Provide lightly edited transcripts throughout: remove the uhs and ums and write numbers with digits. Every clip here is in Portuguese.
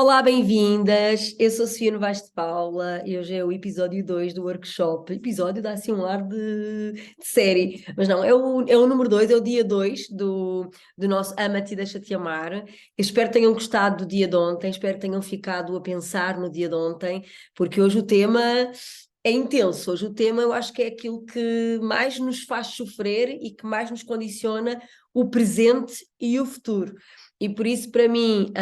Olá, bem-vindas! Eu sou Sofia Novaes de Paula e hoje é o episódio 2 do workshop. Episódio dá assim um ar de série, mas não, é o número 2, é o dia 2 do nosso Ama-te e Deixa-te Amar. Eu espero que tenham gostado do dia de ontem, espero que tenham ficado a pensar no dia de ontem, porque hoje o tema é intenso. Hoje o tema eu acho que é aquilo que mais nos faz sofrer e que mais nos condiciona o presente e o futuro. E por isso, para mim,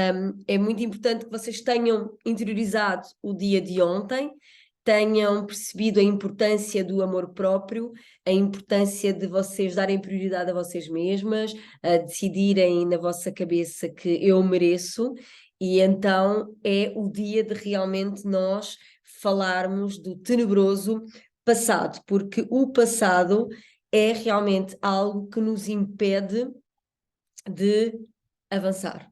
é muito importante que vocês tenham interiorizado o dia de ontem, tenham percebido a importância do amor próprio, a importância de vocês darem prioridade a vocês mesmas, a decidirem na vossa cabeça que eu mereço, e então é o dia de realmente nós falarmos do tenebroso passado, porque o passado é realmente algo que nos impede de avançar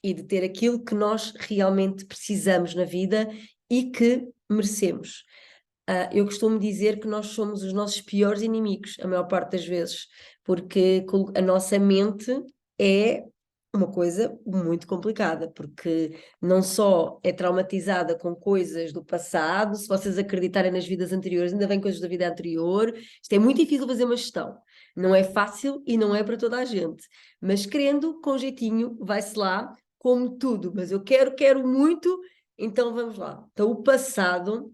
e de ter aquilo que nós realmente precisamos na vida e que merecemos. Eu costumo dizer que nós somos os nossos piores inimigos, a maior parte das vezes, porque a nossa mente é uma coisa muito complicada, porque não só é traumatizada com coisas do passado, se vocês acreditarem nas vidas anteriores, ainda vem coisas da vida anterior, isto é muito difícil fazer uma gestão. Não é fácil e não é para toda a gente, mas querendo, com jeitinho, vai-se lá, como tudo, mas eu quero muito, então vamos lá. Então o passado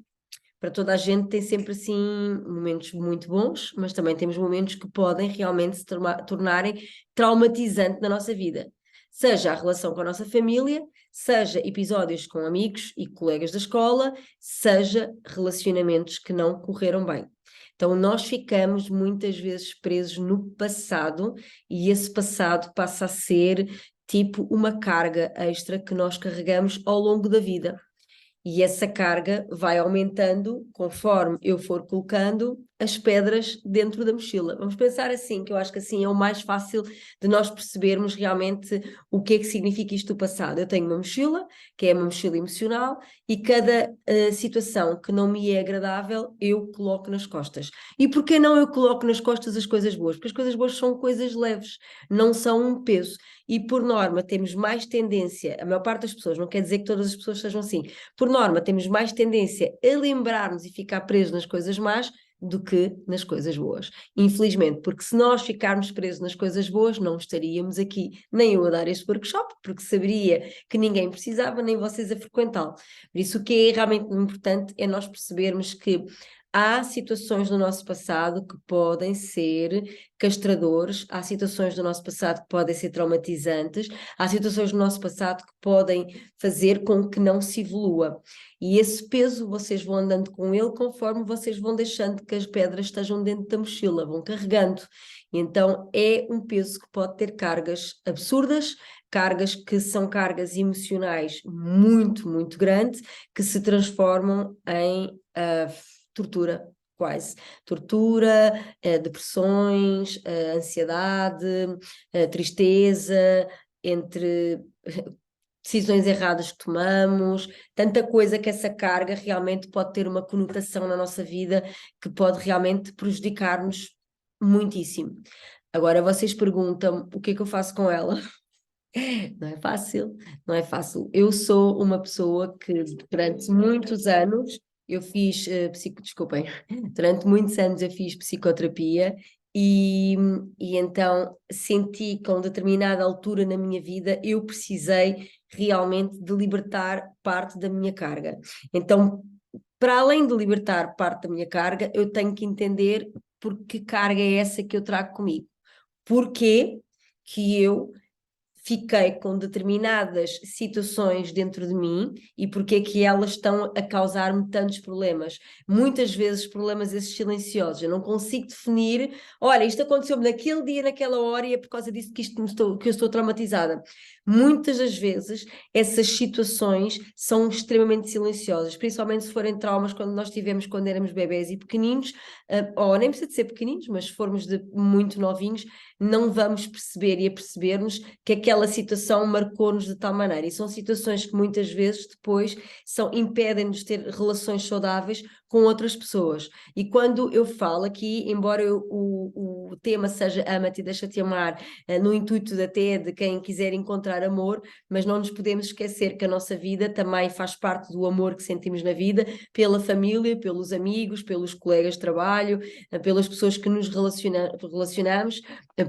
para toda a gente tem sempre assim momentos muito bons, mas também temos momentos que podem realmente se tornarem traumatizantes na nossa vida. Seja a relação com a nossa família, seja episódios com amigos e colegas da escola, seja relacionamentos que não correram bem. Então, nós ficamos muitas vezes presos no passado e esse passado passa a ser tipo uma carga extra que nós carregamos ao longo da vida. E essa carga vai aumentando conforme eu for colocando as pedras dentro da mochila. Vamos pensar assim, que eu acho que assim é o mais fácil de nós percebermos realmente o que é que significa isto do passado. Eu tenho uma mochila, que é uma mochila emocional, e cada situação que não me é agradável, eu coloco nas costas. E por que não eu coloco nas costas as coisas boas? Porque as coisas boas são coisas leves, não são um peso. E por norma temos mais tendência, a maior parte das pessoas, não quer dizer que todas as pessoas sejam assim, por norma, temos mais tendência a lembrar-nos e ficar presos nas coisas más do que nas coisas boas. Infelizmente, porque se nós ficarmos presos nas coisas boas, não estaríamos aqui, nem eu a dar este workshop, porque saberia que ninguém precisava, nem vocês a frequentá-lo. Por isso, o que é realmente importante é nós percebermos que há situações no nosso passado que podem ser castradores, há situações do nosso passado que podem ser traumatizantes, há situações do nosso passado que podem fazer com que não se evolua. E esse peso vocês vão andando com ele conforme vocês vão deixando que as pedras estejam dentro da mochila, vão carregando. Então é um peso que pode ter cargas absurdas, cargas que são cargas emocionais muito, muito grandes, que se transformam em tortura, quase. Tortura, depressões, ansiedade, tristeza, entre decisões erradas que tomamos, tanta coisa que essa carga realmente pode ter uma conotação na nossa vida que pode realmente prejudicar-nos muitíssimo. Agora vocês perguntam o que é que eu faço com ela? Não é fácil, não é fácil. Eu sou uma pessoa que durante muitos anos eu fiz desculpem, durante muitos anos eu fiz psicoterapia e, e então senti que a uma determinada altura na minha vida eu precisei realmente de libertar parte da minha carga. Então, para além de libertar parte da minha carga, eu tenho que entender por que carga é essa que eu trago comigo. Porquê que eu fiquei com determinadas situações dentro de mim e porque é que elas estão a causar-me tantos problemas. Muitas vezes problemas esses silenciosos. Eu não consigo definir, olha, isto aconteceu-me naquele dia, naquela hora e é por causa disso que, que eu estou traumatizada. Muitas das vezes essas situações são extremamente silenciosas, principalmente se forem traumas quando nós tivemos quando éramos bebés e pequeninos, ou nem precisa de ser pequeninos, mas se formos de muito novinhos, não vamos perceber e aperceber-nos que aquela situação marcou-nos de tal maneira. E são situações que muitas vezes depois impedem-nos de ter relações saudáveis com outras pessoas. E quando eu falo aqui, embora o tema seja Ama-te e Deixa-te Amar, no intuito até de quem quiser encontrar encontrar amor, mas não nos podemos esquecer que a nossa vida também faz parte do amor que sentimos na vida, pela família, pelos amigos, pelos colegas de trabalho, pelas pessoas que nos relacionamos,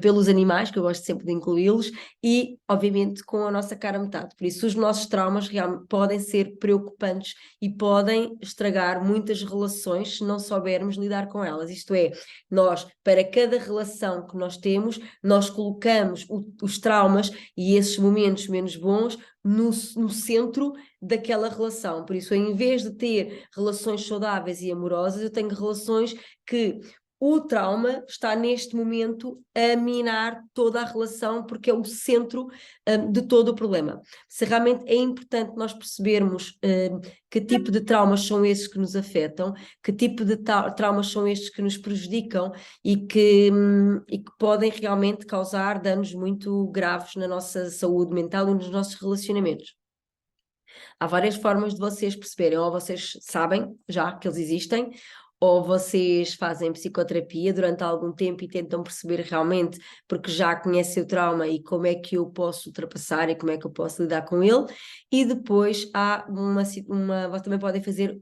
pelos animais, que eu gosto sempre de incluí-los, e, obviamente, com a nossa cara a metade. Por isso, os nossos traumas realmente podem ser preocupantes e podem estragar muitas relações se não soubermos lidar com elas. Isto é, nós, para cada relação que nós temos, nós colocamos os traumas e esses momentos menos bons no centro daquela relação. Por isso, em vez de ter relações saudáveis e amorosas, eu tenho relações que o trauma está neste momento a minar toda a relação, porque é o centro de todo o problema. Se realmente é importante nós percebermos que tipo de traumas são esses que nos afetam, que tipo de traumas são estes que nos prejudicam e que podem realmente causar danos muito graves na nossa saúde mental e nos nossos relacionamentos. Há várias formas de vocês perceberem, ou vocês sabem já que eles existem, ou vocês fazem psicoterapia durante algum tempo e tentam perceber realmente, porque já conhecem o trauma e como é que eu posso ultrapassar e como é que eu posso lidar com ele. E depois há vocês também podem fazer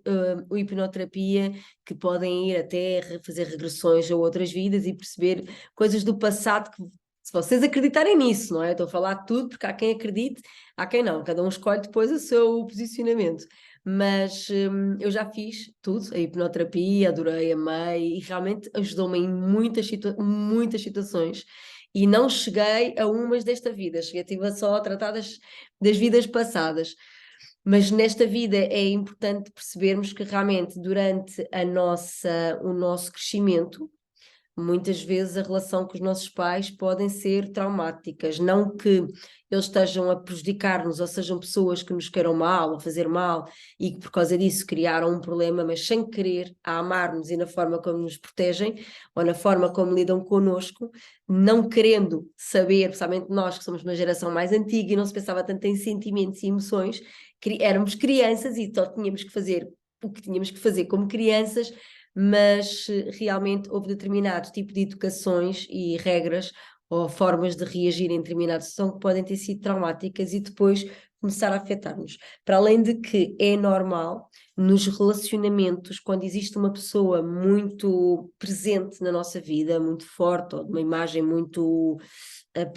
hipnoterapia, que podem ir até fazer regressões a outras vidas e perceber coisas do passado que, se vocês acreditarem nisso, não é? Eu estou a falar de tudo porque há quem acredite, há quem não, cada um escolhe depois o seu posicionamento. Mas eu já fiz tudo, a hipnoterapia, adorei, amei, e realmente ajudou-me em muitas situações. E não cheguei a umas desta vida, estive só a tratar das vidas passadas. Mas nesta vida é importante percebermos que realmente durante o nosso crescimento, muitas vezes a relação com os nossos pais podem ser traumáticas, não que eles estejam a prejudicar-nos ou sejam pessoas que nos queiram mal ou fazer mal e que por causa disso criaram um problema, mas sem querer a amar-nos e na forma como nos protegem ou na forma como lidam connosco, não querendo saber, principalmente nós que somos uma geração mais antiga e não se pensava tanto em sentimentos e emoções, éramos crianças e só tínhamos que fazer o que tínhamos que fazer como crianças, mas realmente houve determinado tipo de educações e regras ou formas de reagir em determinada situação que podem ter sido traumáticas e depois começar a afetar-nos. Para além de que é normal nos relacionamentos, quando existe uma pessoa muito presente na nossa vida, muito forte, ou de uma imagem muito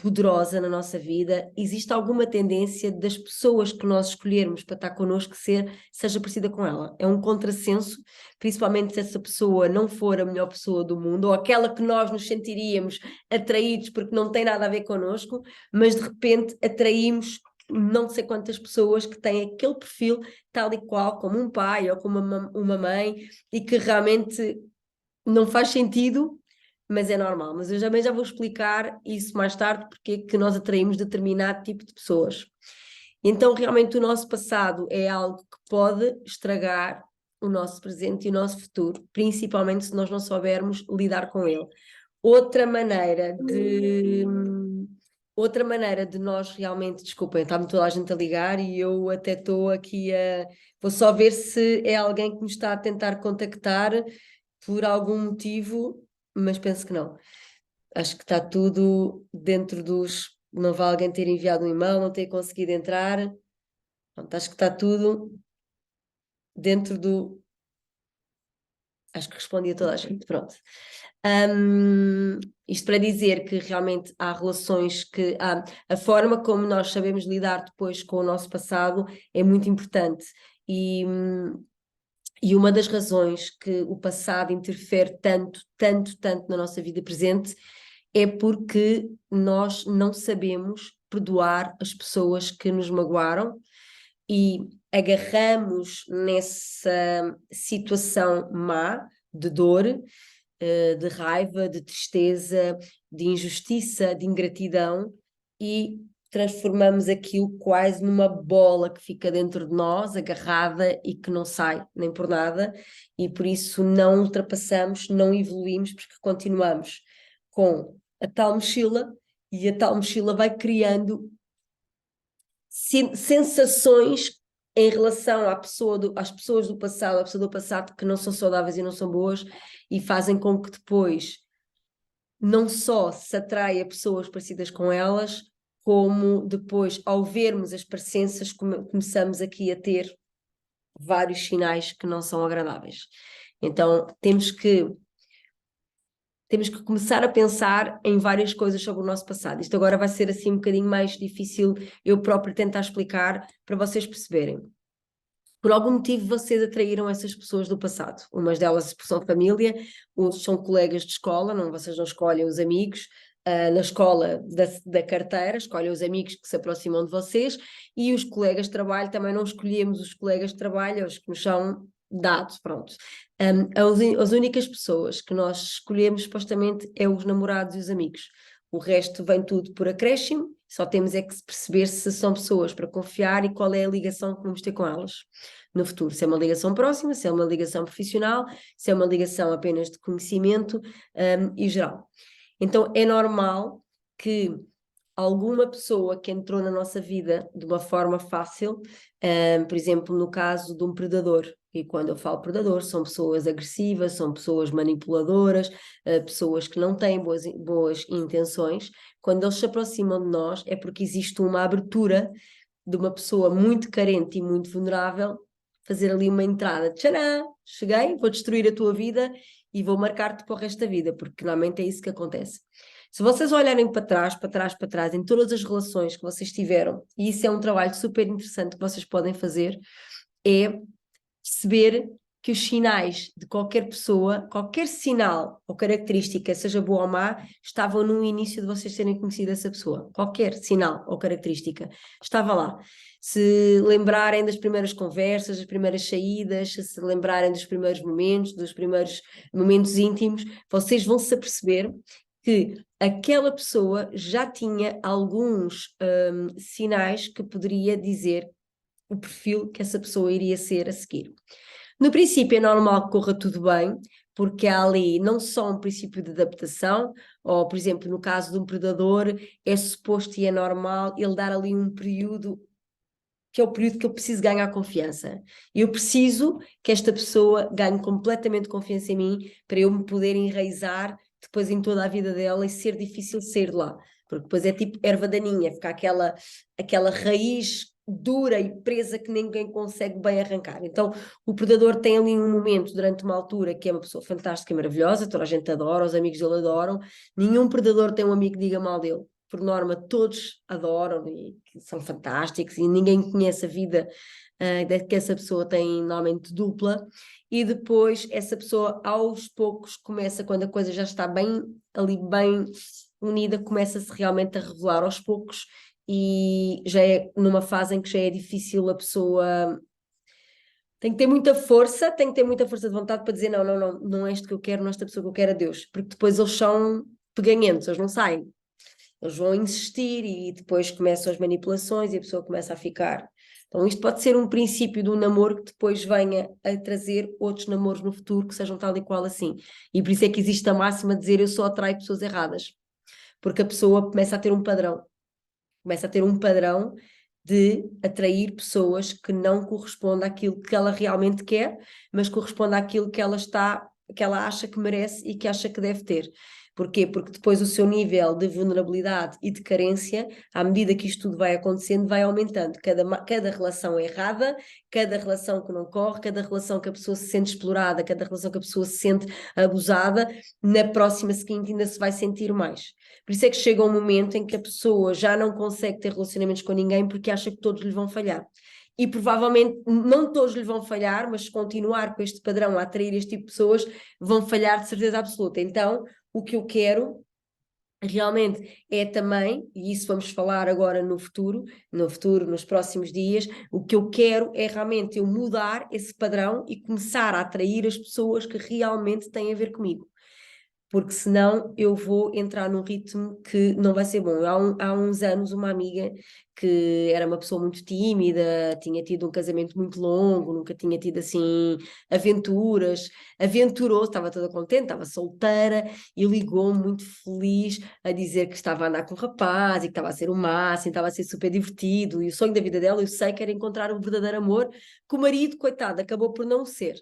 poderosa na nossa vida, existe alguma tendência das pessoas que nós escolhermos para estar connosco seja parecida com ela. É um contrassenso, principalmente se essa pessoa não for a melhor pessoa do mundo, ou aquela que nós nos sentiríamos atraídos porque não tem nada a ver connosco, mas de repente atraímos não sei quantas pessoas que têm aquele perfil tal e qual, como um pai ou como uma mãe, e que realmente não faz sentido, mas é normal. Mas eu também já vou explicar isso mais tarde, porque é que nós atraímos determinado tipo de pessoas. Então, realmente, o nosso passado é algo que pode estragar o nosso presente e o nosso futuro, principalmente se nós não soubermos lidar com ele. Outra maneira de nós realmente, desculpem, está-me toda a gente a ligar e eu até estou aqui vou só ver se é alguém que me está a tentar contactar por algum motivo, mas penso que não. Acho que está tudo dentro dos... Não vai alguém ter enviado um e-mail, não ter conseguido entrar. Pronto, acho que está tudo dentro do... Acho que respondi a toda a gente, pronto. Isto para dizer que realmente há relações que... a forma como nós sabemos lidar depois com o nosso passado é muito importante. E uma das razões que o passado interfere tanto na nossa vida presente é porque nós não sabemos perdoar as pessoas que nos magoaram e agarramos nessa situação má de dor, de raiva, de tristeza, de injustiça, de ingratidão e transformamos aquilo quase numa bola que fica dentro de nós, agarrada e que não sai nem por nada, e por isso não ultrapassamos, não evoluímos, porque continuamos com a tal mochila e a tal mochila vai criando sensações em relação às pessoas do passado, à pessoa do passado que não são saudáveis e não são boas e fazem com que depois não só se atraia pessoas parecidas com elas, como depois, ao vermos as parecenças, começamos aqui a ter vários sinais que não são agradáveis. Então, temos que começar a pensar em várias coisas sobre o nosso passado. Isto agora vai ser assim um bocadinho mais difícil eu próprio tentar explicar para vocês perceberem. Por algum motivo vocês atraíram essas pessoas do passado. Umas delas são família, outros são colegas de escola, não, vocês não escolhem os amigos. Na escola da carteira, escolhem os amigos que se aproximam de vocês, e os colegas de trabalho, também não escolhemos os colegas de trabalho, os que nos são dados, pronto. As únicas pessoas que nós escolhemos, supostamente, é os namorados e os amigos. O resto vem tudo por acréscimo, só temos é que perceber se são pessoas para confiar e qual é a ligação que vamos ter com elas no futuro. Se é uma ligação próxima, se é uma ligação profissional, se é uma ligação apenas de conhecimento e geral. Então é normal que alguma pessoa que entrou na nossa vida de uma forma fácil, por exemplo, no caso de um predador, e quando eu falo predador, são pessoas agressivas, são pessoas manipuladoras, pessoas que não têm boas intenções. Quando eles se aproximam de nós é porque existe uma abertura de uma pessoa muito carente e muito vulnerável, fazer ali uma entrada. Tcharam! Cheguei, vou destruir a tua vida e vou marcar-te para o resto da vida, porque normalmente é isso que acontece. Se vocês olharem para trás, em todas as relações que vocês tiveram, e isso é um trabalho super interessante que vocês podem fazer, é perceber que os sinais de qualquer pessoa, qualquer sinal ou característica, seja boa ou má, estavam no início de vocês terem conhecido essa pessoa. Qualquer sinal ou característica estava lá. Se lembrarem das primeiras conversas, das primeiras saídas, se lembrarem dos primeiros momentos, dos primeiros momentos íntimos, vocês vão se aperceber que aquela pessoa já tinha alguns sinais que poderia dizer o perfil que essa pessoa iria ser a seguir. No princípio é normal que corra tudo bem, porque há ali não só um princípio de adaptação, ou por exemplo no caso de um predador, é suposto e é normal ele dar ali um período, que é o período que eu preciso ganhar confiança. Eu preciso que esta pessoa ganhe completamente confiança em mim para eu me poder enraizar depois em toda a vida dela e ser difícil sair de lá. Porque depois é tipo erva daninha, fica aquela raiz dura e presa que ninguém consegue bem arrancar. Então o predador tem ali um momento durante uma altura que é uma pessoa fantástica e maravilhosa, toda a gente adora, os amigos dele adoram, nenhum predador tem um amigo que diga mal dele. Por norma, todos adoram e são fantásticos e ninguém conhece a vida que essa pessoa tem normalmente dupla, e depois essa pessoa aos poucos começa, quando a coisa já está bem ali, bem unida, começa-se realmente a revelar aos poucos e já é numa fase em que já é difícil a pessoa... Tem que ter muita força, tem que ter muita força de vontade para dizer não é isto que eu quero, não é esta pessoa que eu quero a Deus, porque depois eles são peganhentos, eles não saem. Eles vão insistir e depois começam as manipulações e a pessoa começa a ficar. Então isto pode ser um princípio de um namoro que depois venha a trazer outros namoros no futuro que sejam tal e qual assim. E por isso é que existe a máxima de dizer eu só atraio pessoas erradas. Porque a pessoa começa a ter um padrão. Começa a ter um padrão de atrair pessoas que não correspondem àquilo que ela realmente quer, mas correspondem àquilo que ela acha que merece e que acha que deve ter. Porquê? Porque depois o seu nível de vulnerabilidade e de carência, à medida que isto tudo vai acontecendo, vai aumentando. Cada relação errada, cada relação que não corre, cada relação que a pessoa se sente explorada, cada relação que a pessoa se sente abusada, na próxima seguinte ainda se vai sentir mais. Por isso é que chega um momento em que a pessoa já não consegue ter relacionamentos com ninguém porque acha que todos lhe vão falhar. E provavelmente não todos lhe vão falhar, mas se continuar com este padrão a atrair este tipo de pessoas, vão falhar de certeza absoluta. Então, o que eu quero realmente é também, e isso vamos falar agora no futuro, nos próximos dias, o que eu quero é realmente eu mudar esse padrão e começar a atrair as pessoas que realmente têm a ver comigo. Porque senão eu vou entrar num ritmo que não vai ser bom. Há uns anos, uma amiga que era uma pessoa muito tímida, tinha tido um casamento muito longo, nunca tinha tido assim aventuras, aventurou, estava toda contente, estava solteira e ligou-me muito feliz a dizer que estava a andar com um rapaz e que estava a ser o máximo, estava a ser super divertido, e o sonho da vida dela, eu sei que era encontrar o verdadeiro amor, que o marido, coitado, acabou por não ser.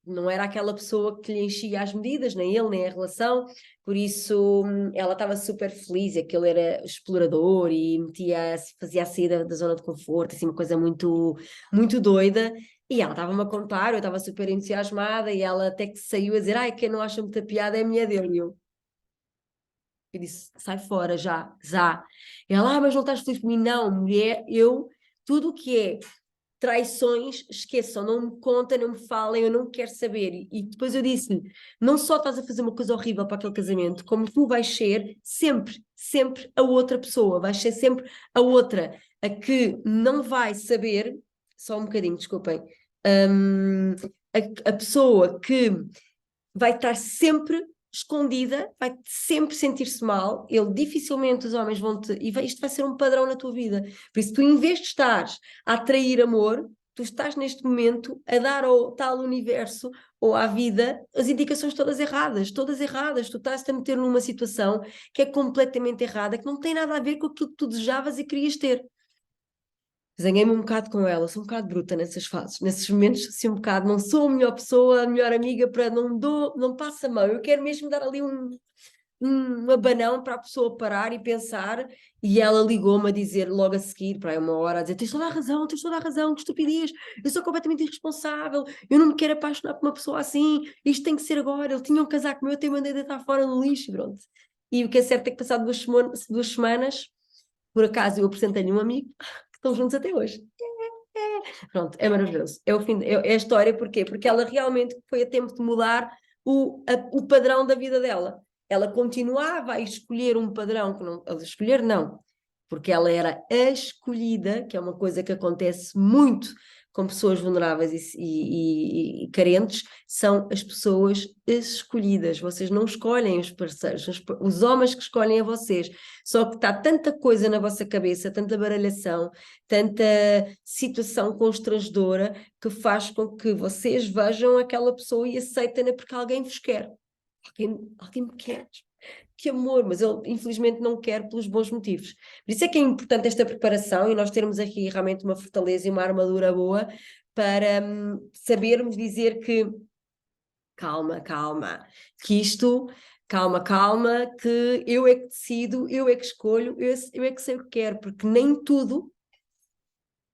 não era aquela pessoa que lhe enchia as medidas, nem ele, nem a relação, por isso ela estava super feliz, aquele era explorador e fazia a saída da zona de conforto, assim, uma coisa muito, muito doida, e ela estava-me a contar, eu estava super entusiasmada, e ela até que saiu a dizer, ai, quem não acha muita piada é a mulher dele, e eu disse, sai fora já, já. Ela, mas não estás feliz por mim? Não, mulher, tudo o que é traições, esqueçam, não me contem, não me falem, eu não quero saber. E depois eu disse-lhe: não só estás a fazer uma coisa horrível para aquele casamento, como tu vais ser sempre, sempre a outra pessoa, vais ser sempre a outra, a que não vai saber, só um bocadinho, desculpem, a pessoa que vai estar sempre escondida, vai sempre sentir-se mal, ele dificilmente os homens vão te... isto vai ser um padrão na tua vida. Por isso, tu em vez de estares a atrair amor, tu estás neste momento a dar ao tal universo ou à vida as indicações todas erradas, todas erradas. Tu estás-te a meter numa situação que é completamente errada, que não tem nada a ver com aquilo que tu desejavas e querias ter. Zanguei-me um bocado com ela, sou um bocado bruta nessas fases, nesses momentos, assim um bocado, não sou a melhor pessoa, a melhor amiga, para não passo a mão, eu quero mesmo dar ali um abanão para a pessoa parar e pensar, e ela ligou-me a dizer logo a seguir, para aí uma hora, a dizer, tens toda a razão, que estupidez, eu sou completamente irresponsável, eu não me quero apaixonar por uma pessoa assim, isto tem que ser agora, ele tinha um casaco meu, eu tenho mandei deitar fora no lixo, pronto. E o que é certo é que passado 2 semanas, por acaso eu apresentei-lhe um amigo, que estão juntos até hoje. Pronto, é maravilhoso. É o fim, é a história, porquê? Porque ela realmente foi a tempo de mudar o padrão da vida dela. Ela continuava a escolher um padrão que não. A escolher, não, porque ela era a escolhida, que é uma coisa que acontece muito com pessoas vulneráveis e carentes, são as pessoas escolhidas. Vocês não escolhem os parceiros, os homens que escolhem a vocês. Só que está tanta coisa na vossa cabeça, tanta baralhação, tanta situação constrangedora que faz com que vocês vejam aquela pessoa e aceitem-na porque alguém vos quer. Alguém me quer. Que amor, mas ele infelizmente não quer pelos bons motivos. Por isso é que é importante esta preparação e nós termos aqui realmente uma fortaleza e uma armadura boa para sabermos dizer que calma, calma, que isto, calma, calma, que eu é que decido, eu é que escolho, eu é que sei o que quero, porque nem tudo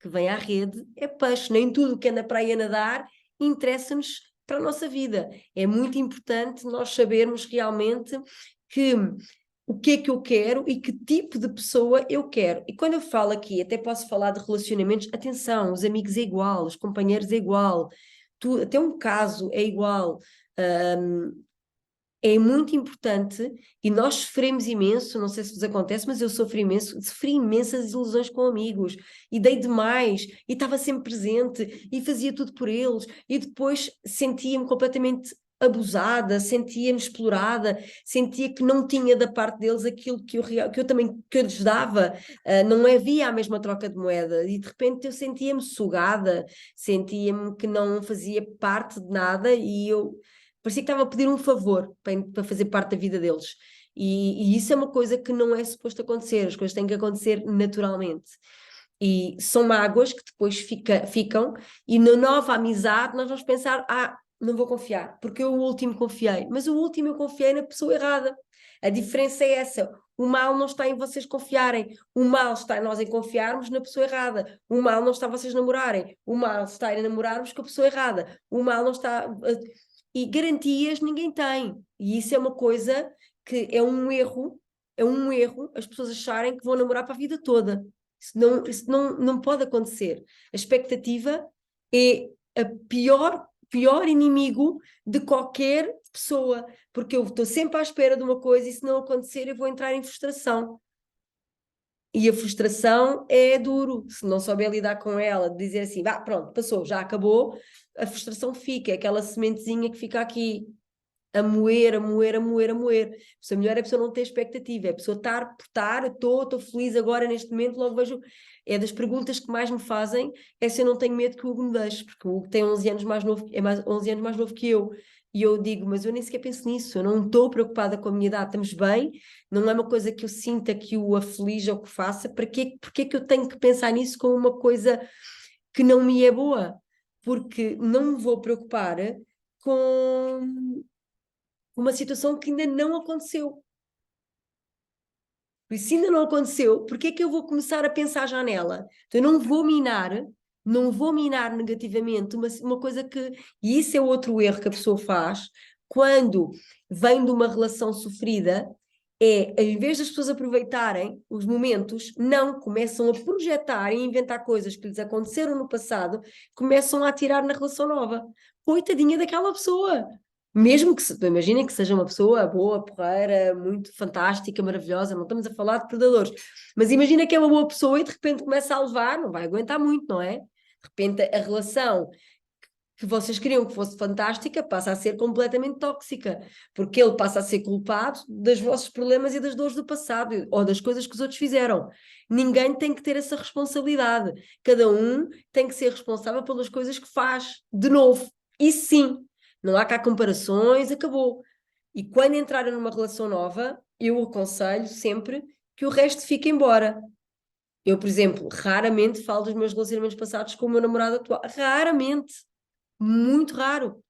que vem à rede é peixe, nem tudo que anda para aí a nadar interessa-nos para a nossa vida. É muito importante nós sabermos realmente que o que é que eu quero e que tipo de pessoa eu quero. E quando eu falo aqui, até posso falar de relacionamentos, atenção, os amigos é igual, os companheiros é igual, até um caso é igual. É muito importante e nós sofremos imenso, não sei se vos acontece, mas eu sofri imensas ilusões com amigos e dei demais e estava sempre presente e fazia tudo por eles e depois sentia-me completamente abusada, sentia-me explorada, sentia que não tinha da parte deles aquilo que eu também que eu lhes dava, não havia a mesma troca de moeda e de repente eu sentia-me sugada, sentia-me que não fazia parte de nada e eu parecia que estava a pedir um favor para fazer parte da vida deles. E isso é uma coisa que não é suposto acontecer, as coisas têm que acontecer naturalmente. E são mágoas que depois ficam, e na nova amizade nós vamos pensar: não vou confiar, porque eu o último confiei, mas o último eu confiei na pessoa errada. A diferença é essa. O mal não está em vocês confiarem, o mal está em nós em confiarmos na pessoa errada, o mal não está em vocês namorarem, o mal está em namorarmos com a pessoa errada, o mal não está. E garantias ninguém tem. E isso é uma coisa que é um erro as pessoas acharem que vão namorar para a vida toda. Isso não pode acontecer. A expectativa é a pior inimigo de qualquer pessoa, porque eu estou sempre à espera de uma coisa e se não acontecer eu vou entrar em frustração. E a frustração é duro, se não souber lidar com ela, de dizer assim, pronto, passou, já acabou, a frustração fica, é aquela sementezinha que fica aqui, a moer, a moer, a moer, a moer. Se a melhor é a pessoa não ter expectativa, é a pessoa estar por estar, estou feliz agora neste momento, logo vejo. É das perguntas que mais me fazem, é se eu não tenho medo que o Hugo me deixe, porque o Hugo tem 11 anos mais novo, 11 anos mais novo que eu. E eu digo, mas eu nem sequer penso nisso, eu não estou preocupada com a minha idade, estamos bem, não é uma coisa que eu sinta que o aflige ou que faça, porque é que eu tenho que pensar nisso como uma coisa que não me é boa? Porque não me vou preocupar com uma situação que ainda não aconteceu. Por isso ainda não aconteceu, porque é que eu vou começar a pensar já nela? Então eu não vou minar negativamente uma coisa que... E isso é outro erro que a pessoa faz quando vem de uma relação sofrida, é, em vez das pessoas aproveitarem os momentos, não, começam a projetar e inventar coisas que lhes aconteceram no passado, começam a atirar na relação nova. Coitadinha daquela pessoa. Mesmo que, imaginem que seja uma pessoa boa, porreira, muito fantástica, maravilhosa, não estamos a falar de predadores, mas imagina que é uma boa pessoa e de repente começa a levar, não vai aguentar muito, não é? De repente a relação que vocês queriam que fosse fantástica passa a ser completamente tóxica, porque ele passa a ser culpado dos vossos problemas e das dores do passado, ou das coisas que os outros fizeram. Ninguém tem que ter essa responsabilidade. Cada um tem que ser responsável pelas coisas que faz. De novo, e sim, não há cá comparações, acabou. E quando entrarem numa relação nova, eu aconselho sempre que o resto fique embora. Eu, por exemplo, raramente falo dos meus relacionamentos passados com o meu namorado atual. Raramente. Muito raro.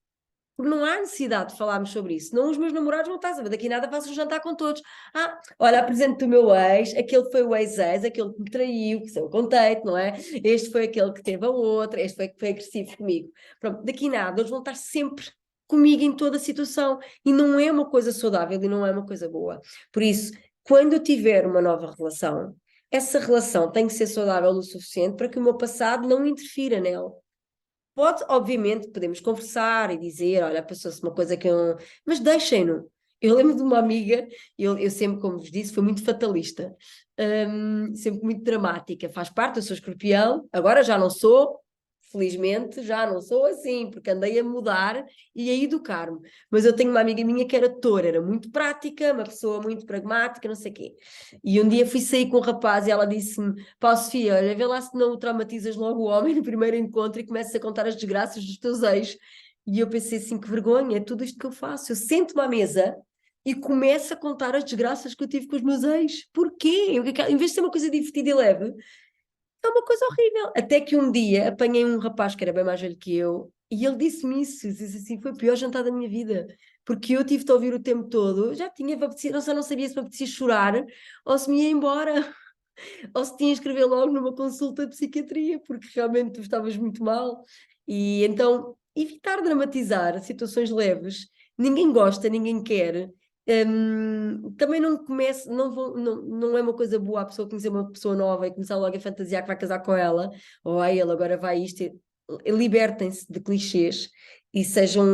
Porque não há necessidade de falarmos sobre isso. Não, os meus namorados vão estar a saber. Daqui a nada faço um jantar com todos. Ah, olha, apresento o meu ex, aquele foi o ex-ex, aquele que me traiu, que eu contei, não é? Este foi aquele que teve a outra, este foi que foi agressivo comigo. Pronto, daqui a nada eles vão estar sempre comigo em toda a situação. E não é uma coisa saudável e não é uma coisa boa. Por isso, quando eu tiver uma nova relação, essa relação tem que ser saudável o suficiente para que o meu passado não interfira nela. Pode, obviamente, podemos conversar e dizer, olha, passou-se uma coisa que eu... Mas deixem-no. Eu lembro de uma amiga, eu sempre, como vos disse, fui muito fatalista, sempre muito dramática, faz parte, eu sou escorpião, agora já não sou, felizmente, já não sou assim, porque andei a mudar e a educar-me. Mas eu tenho uma amiga minha que era toura, era muito prática, uma pessoa muito pragmática, não sei o quê. E um dia fui sair com um rapaz e ela disse-me, Pá, Sofia, olha, vê lá se não o traumatizas logo o homem no primeiro encontro e começas a contar as desgraças dos teus ex. E eu pensei assim, que vergonha, é tudo isto que eu faço. Eu sento-me à mesa e começo a contar as desgraças que eu tive com os meus ex. Porquê? Em vez de ser uma coisa divertida e leve, é uma coisa horrível. Até que um dia apanhei um rapaz que era bem mais velho que eu e ele disse-me isso, disse assim, foi o pior jantar da minha vida, porque eu tive de ouvir o tempo todo, já tinha, não sabia se me apetecia chorar ou se me ia embora, ou se tinha de escrever logo numa consulta de psiquiatria, porque realmente tu estavas muito mal. E então, evitar dramatizar situações leves, ninguém gosta, ninguém quer. Também não comece, não é uma coisa boa a pessoa conhecer uma pessoa nova e começar logo a fantasiar que vai casar com ela, ou ele agora vai isto. Libertem-se de clichês e sejam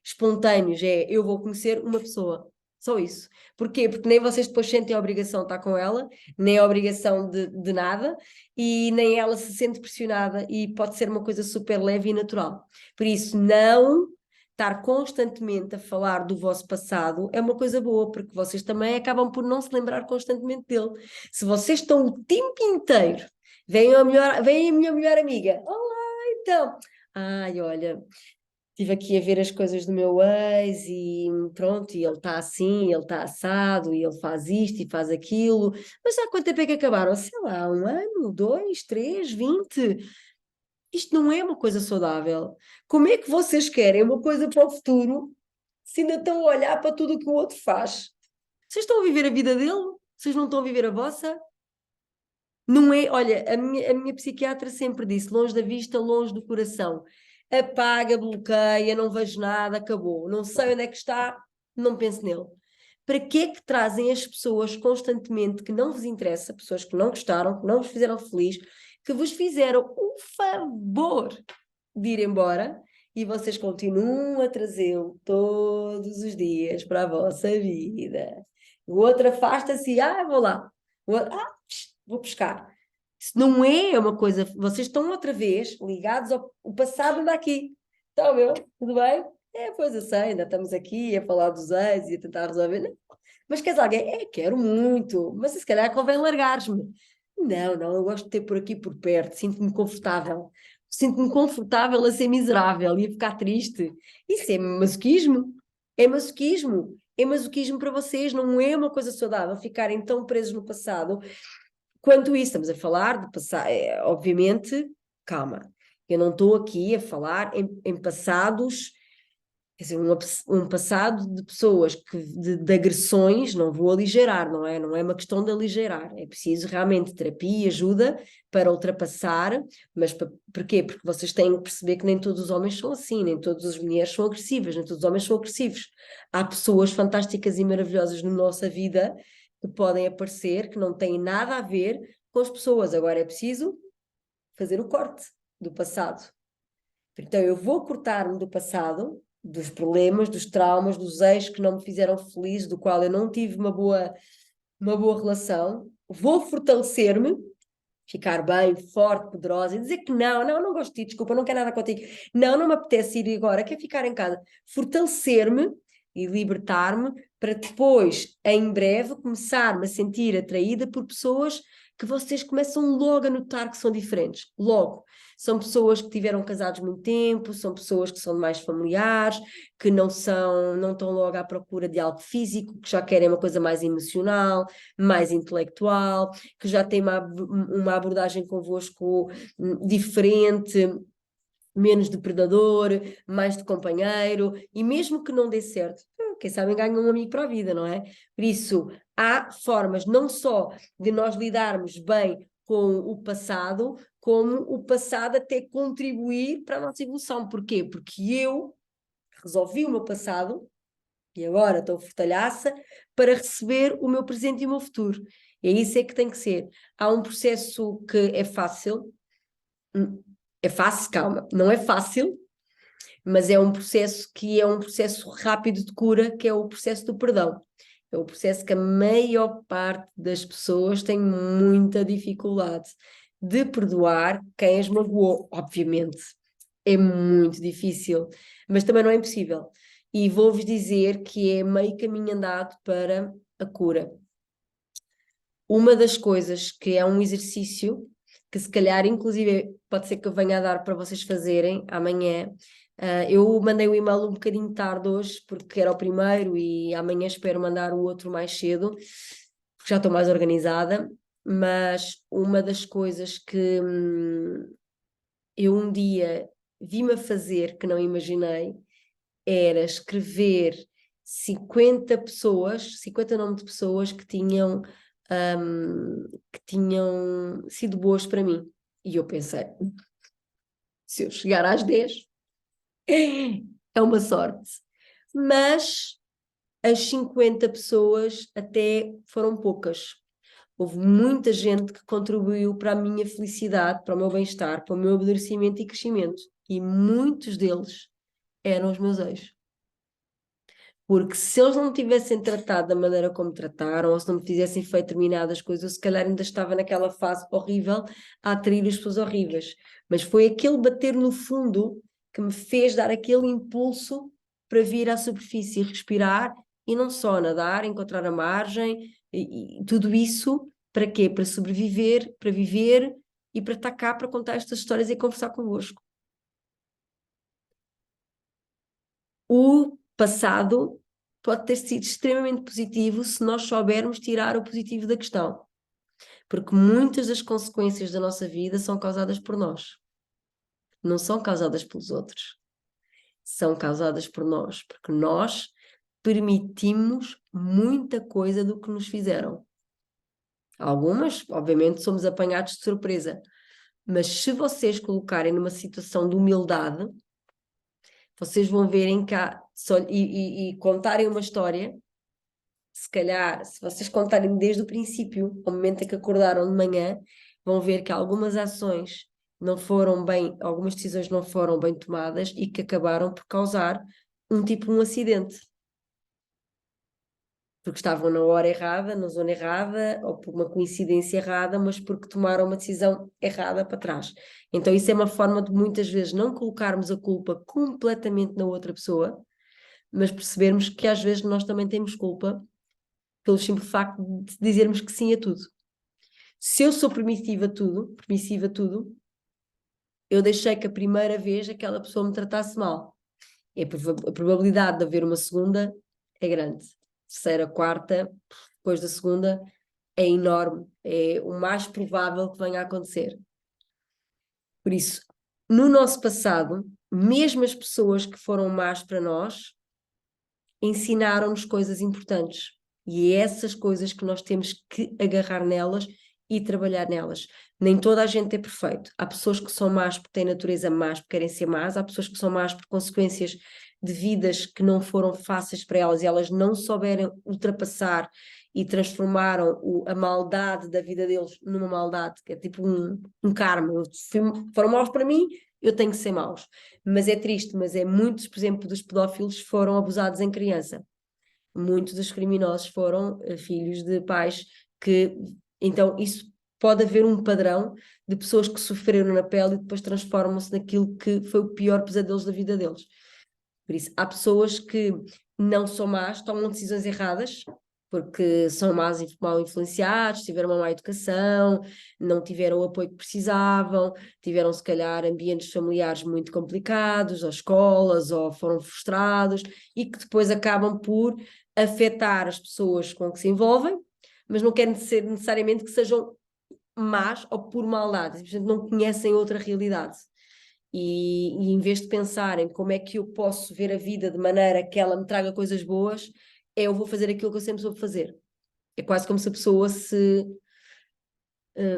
espontâneos. É, eu vou conhecer uma pessoa, só isso. Porquê? Porque nem vocês depois sentem a obrigação de estar com ela, nem a obrigação de nada, e nem ela se sente pressionada, e pode ser uma coisa super leve e natural. Por isso, não estar constantemente a falar do vosso passado é uma coisa boa, porque vocês também acabam por não se lembrar constantemente dele. Se vocês estão o tempo inteiro, vem a minha melhor amiga, olá, então, ai, olha, estive aqui a ver as coisas do meu ex e pronto, e ele está assim, ele está assado, e ele faz isto e faz aquilo. Mas há quanto tempo é que acabaram? Sei lá, um ano, dois, três, 20. Isto não é uma coisa saudável. Como é que vocês querem uma coisa para o futuro se ainda estão a olhar para tudo o que o outro faz? Vocês estão a viver a vida dele? Vocês não estão a viver a vossa? Não é, olha, a minha psiquiatra sempre disse, longe da vista, longe do coração. Apaga, bloqueia, não vejo nada, acabou. Não sei onde é que está, não penso nele. Para que é que trazem as pessoas constantemente que não vos interessa, pessoas que não gostaram, que não vos fizeram feliz, que vos fizeram o favor de ir embora e vocês continuam a trazê-lo todos os dias para a vossa vida. O outro afasta-se e, vou lá. O outro, vou pescar. Isso não é uma coisa. Vocês estão outra vez ligados ao o passado daqui. Então, meu, tudo bem? É, pois eu sei, ainda estamos aqui a falar dos ex e a tentar resolver. Não. Mas queres alguém? É, quero muito, mas se calhar convém largares-me. Não, não, eu gosto de ter por aqui por perto, sinto-me confortável. Sinto-me confortável a ser miserável e a ficar triste. Isso é masoquismo. É masoquismo. É masoquismo para vocês, não é uma coisa saudável ficarem tão presos no passado. Quanto isso, estamos a falar de passar, obviamente, calma, eu não estou aqui a falar em passados quer dizer, um passado de pessoas de agressões, não vou aligerar, não é? Não é uma questão de aligerar, é preciso realmente terapia e ajuda para ultrapassar, mas porquê? Porque vocês têm que perceber que nem todos os homens são assim, nem todas as mulheres são agressivas, nem todos os homens são agressivos. Há pessoas fantásticas e maravilhosas na nossa vida que podem aparecer, que não têm nada a ver com as pessoas. Agora é preciso fazer o corte do passado. Então eu vou cortar-me do passado, dos problemas, dos traumas, dos ex que não me fizeram feliz, do qual eu não tive uma boa relação, vou fortalecer-me, ficar bem, forte, poderosa, e dizer que não gosto de ti, desculpa, não quero nada contigo, não me apetece ir agora, quero ficar em casa. Fortalecer-me e libertar-me para depois, em breve, começar-me a sentir atraída por pessoas que vocês começam logo a notar que são diferentes, logo. São pessoas que tiveram casados muito tempo, são pessoas que são mais familiares, que não estão logo à procura de algo físico, que já querem uma coisa mais emocional, mais intelectual, que já têm uma abordagem convosco diferente, menos de predador, mais de companheiro, e mesmo que não dê certo, quem sabe ganha um amigo para a vida, não é? Por isso, há formas não só de nós lidarmos bem com o passado, como o passado até contribuir para a nossa evolução. Porquê? Porque eu resolvi o meu passado e agora estou fortalhaça para receber o meu presente e o meu futuro. E é isso é que tem que ser. Há um processo que é fácil, calma, não é fácil, mas é um processo que é um processo rápido de cura, que é o processo do perdão. É o processo que a maior parte das pessoas tem muita dificuldade de perdoar quem as magoou, obviamente. É muito difícil, mas também não é impossível. E vou-vos dizer que é meio caminho andado para a cura. Uma das coisas que é um exercício que se calhar, inclusive, pode ser que eu venha a dar para vocês fazerem amanhã. Eu mandei o e-mail um bocadinho tarde hoje, porque era o primeiro, e amanhã espero mandar o outro mais cedo, porque já estou mais organizada. Mas uma das coisas que eu um dia vi-me a fazer, que não imaginei, era escrever 50 pessoas, 50 nomes de pessoas que tinham sido boas para mim. E eu pensei, se eu chegar às 10, é uma sorte. Mas as 50 pessoas até foram poucas. Houve muita gente que contribuiu para a minha felicidade, para o meu bem-estar, para o meu amadurecimento e crescimento. E muitos deles eram os meus ex. Porque se eles não me tivessem tratado da maneira como trataram, ou se não me tivessem feito determinadas coisas, eu se calhar ainda estava naquela fase horrível a atrair as pessoas horríveis. Mas foi aquele bater no fundo que me fez dar aquele impulso para vir à superfície e respirar, e não só nadar, encontrar a margem, e tudo isso para quê? Para sobreviver, para viver e para estar cá para contar estas histórias e conversar convosco. O passado pode ter sido extremamente positivo se nós soubermos tirar o positivo da questão, porque muitas das consequências da nossa vida são causadas por nós, não são causadas pelos outros, são causadas por nós, porque nós permitimos muita coisa do que nos fizeram. Algumas, obviamente, somos apanhados de surpresa, mas se vocês colocarem numa situação de humildade, vocês vão verem cá e contarem uma história. Se calhar, se vocês contarem desde o princípio, ao momento em que acordaram de manhã, vão ver que algumas ações não foram bem, algumas decisões não foram bem tomadas e que acabaram por causar um acidente. Porque estavam na hora errada, na zona errada, ou por uma coincidência errada, mas porque tomaram uma decisão errada para trás. Então, isso é uma forma de muitas vezes não colocarmos a culpa completamente na outra pessoa, mas percebermos que às vezes nós também temos culpa pelo simples facto de dizermos que sim a tudo. Se eu sou permissiva a tudo, eu deixei que a primeira vez aquela pessoa me tratasse mal. A probabilidade de haver uma segunda é grande. Terceira, quarta, depois da segunda, é enorme. É o mais provável que venha a acontecer. Por isso, no nosso passado, mesmo as pessoas que foram más para nós ensinaram-nos coisas importantes. E é essas coisas que nós temos que agarrar nelas e trabalhar nelas. Nem toda a gente é perfeito. Há pessoas que são más porque têm natureza más, porque querem ser más. Há pessoas que são más por consequências de vidas que não foram fáceis para elas e elas não souberam ultrapassar e transformaram a maldade da vida deles numa maldade, que é tipo um karma. Foram maus para mim, eu tenho que ser maus. Mas é triste, mas muitos, por exemplo, dos pedófilos foram abusados em criança. Muitos dos criminosos foram filhos de pais que... Então, isso pode haver um padrão de pessoas que sofreram na pele e depois transformam-se naquilo que foi o pior pesadelo da vida deles. Por isso, há pessoas que não são más, tomam decisões erradas, porque são mal influenciados, tiveram uma má educação, não tiveram o apoio que precisavam, tiveram se calhar ambientes familiares muito complicados, ou escolas, ou foram frustrados, e que depois acabam por afetar as pessoas com que se envolvem, mas não quer ser necessariamente que sejam más ou por maldade, simplesmente não conhecem outra realidade. E em vez de pensar em como é que eu posso ver a vida de maneira que ela me traga coisas boas, eu vou fazer aquilo que eu sempre soube fazer. É quase como se a pessoa se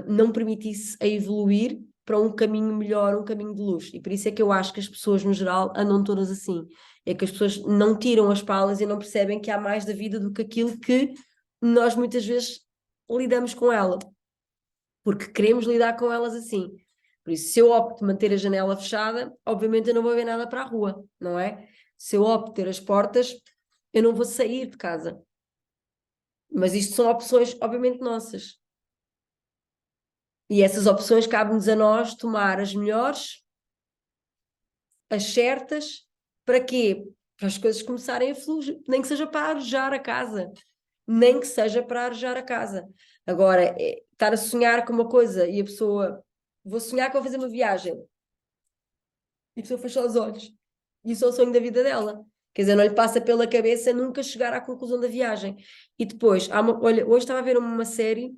não permitisse a evoluir para um caminho melhor, um caminho de luz. E por isso é que eu acho que as pessoas, no geral, andam todas assim. É que as pessoas não tiram as palas e não percebem que há mais da vida do que aquilo que nós muitas vezes lidamos com ela. Porque queremos lidar com elas assim. Por isso, se eu opto manter a janela fechada, obviamente eu não vou ver nada para a rua, não é? Se eu opto ter as portas, eu não vou sair de casa. Mas isto são opções, obviamente, nossas. E essas opções cabe-nos a nós tomar as melhores, as certas, para quê? Para as coisas começarem a fluir, nem que seja para arejar a casa. Nem que seja para arejar a casa. Agora, estar a sonhar com uma coisa e a pessoa... Vou sonhar que vou fazer uma viagem. E a pessoa fecha os olhos. E isso é o sonho da vida dela. Quer dizer, não lhe passa pela cabeça nunca chegar à conclusão da viagem. E depois, olha, hoje estava a ver uma série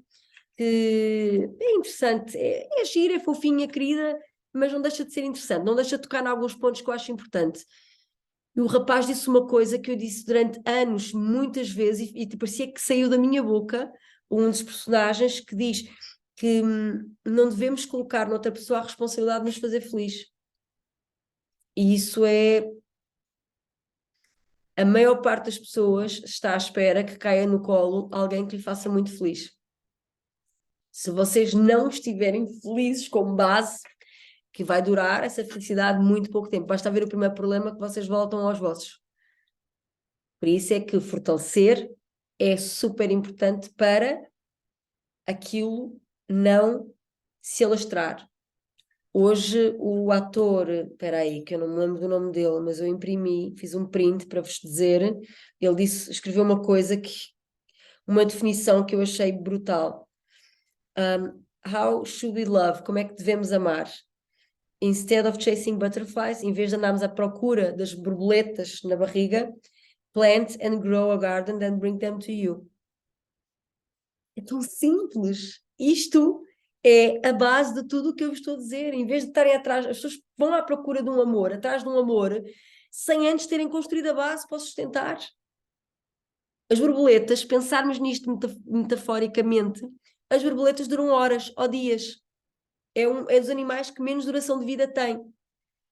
que é interessante, é gira, é fofinha, querida, mas não deixa de ser interessante, não deixa de tocar em alguns pontos que eu acho importante. E o rapaz disse uma coisa que eu disse durante anos, muitas vezes, e parecia que saiu da minha boca, um dos personagens que diz que não devemos colocar noutra pessoa a responsabilidade de nos fazer feliz. E isso é... A maior parte das pessoas está à espera que caia no colo alguém que lhe faça muito feliz. Se vocês não estiverem felizes como base, que vai durar essa felicidade muito pouco tempo. Basta ver o primeiro problema que vocês voltam aos vossos. Por isso é que fortalecer é super importante para aquilo não se alastrar. Hoje o ator, espera aí, que eu não me lembro do nome dele, mas eu imprimi, fiz um print para vos dizer, ele disse, escreveu uma coisa uma definição que eu achei brutal. How should we love? Como é que devemos amar? Instead of chasing butterflies, em vez de andarmos à procura das borboletas na barriga, plant and grow a garden and bring them to you. É tão simples. Isto é a base de tudo o que eu vos estou a dizer. Em vez de estarem atrás, as pessoas vão à procura de um amor, atrás de um amor, sem antes terem construído a base para sustentar. As borboletas, pensarmos nisto metaforicamente, as borboletas duram horas ou dias. É dos animais que menos duração de vida tem.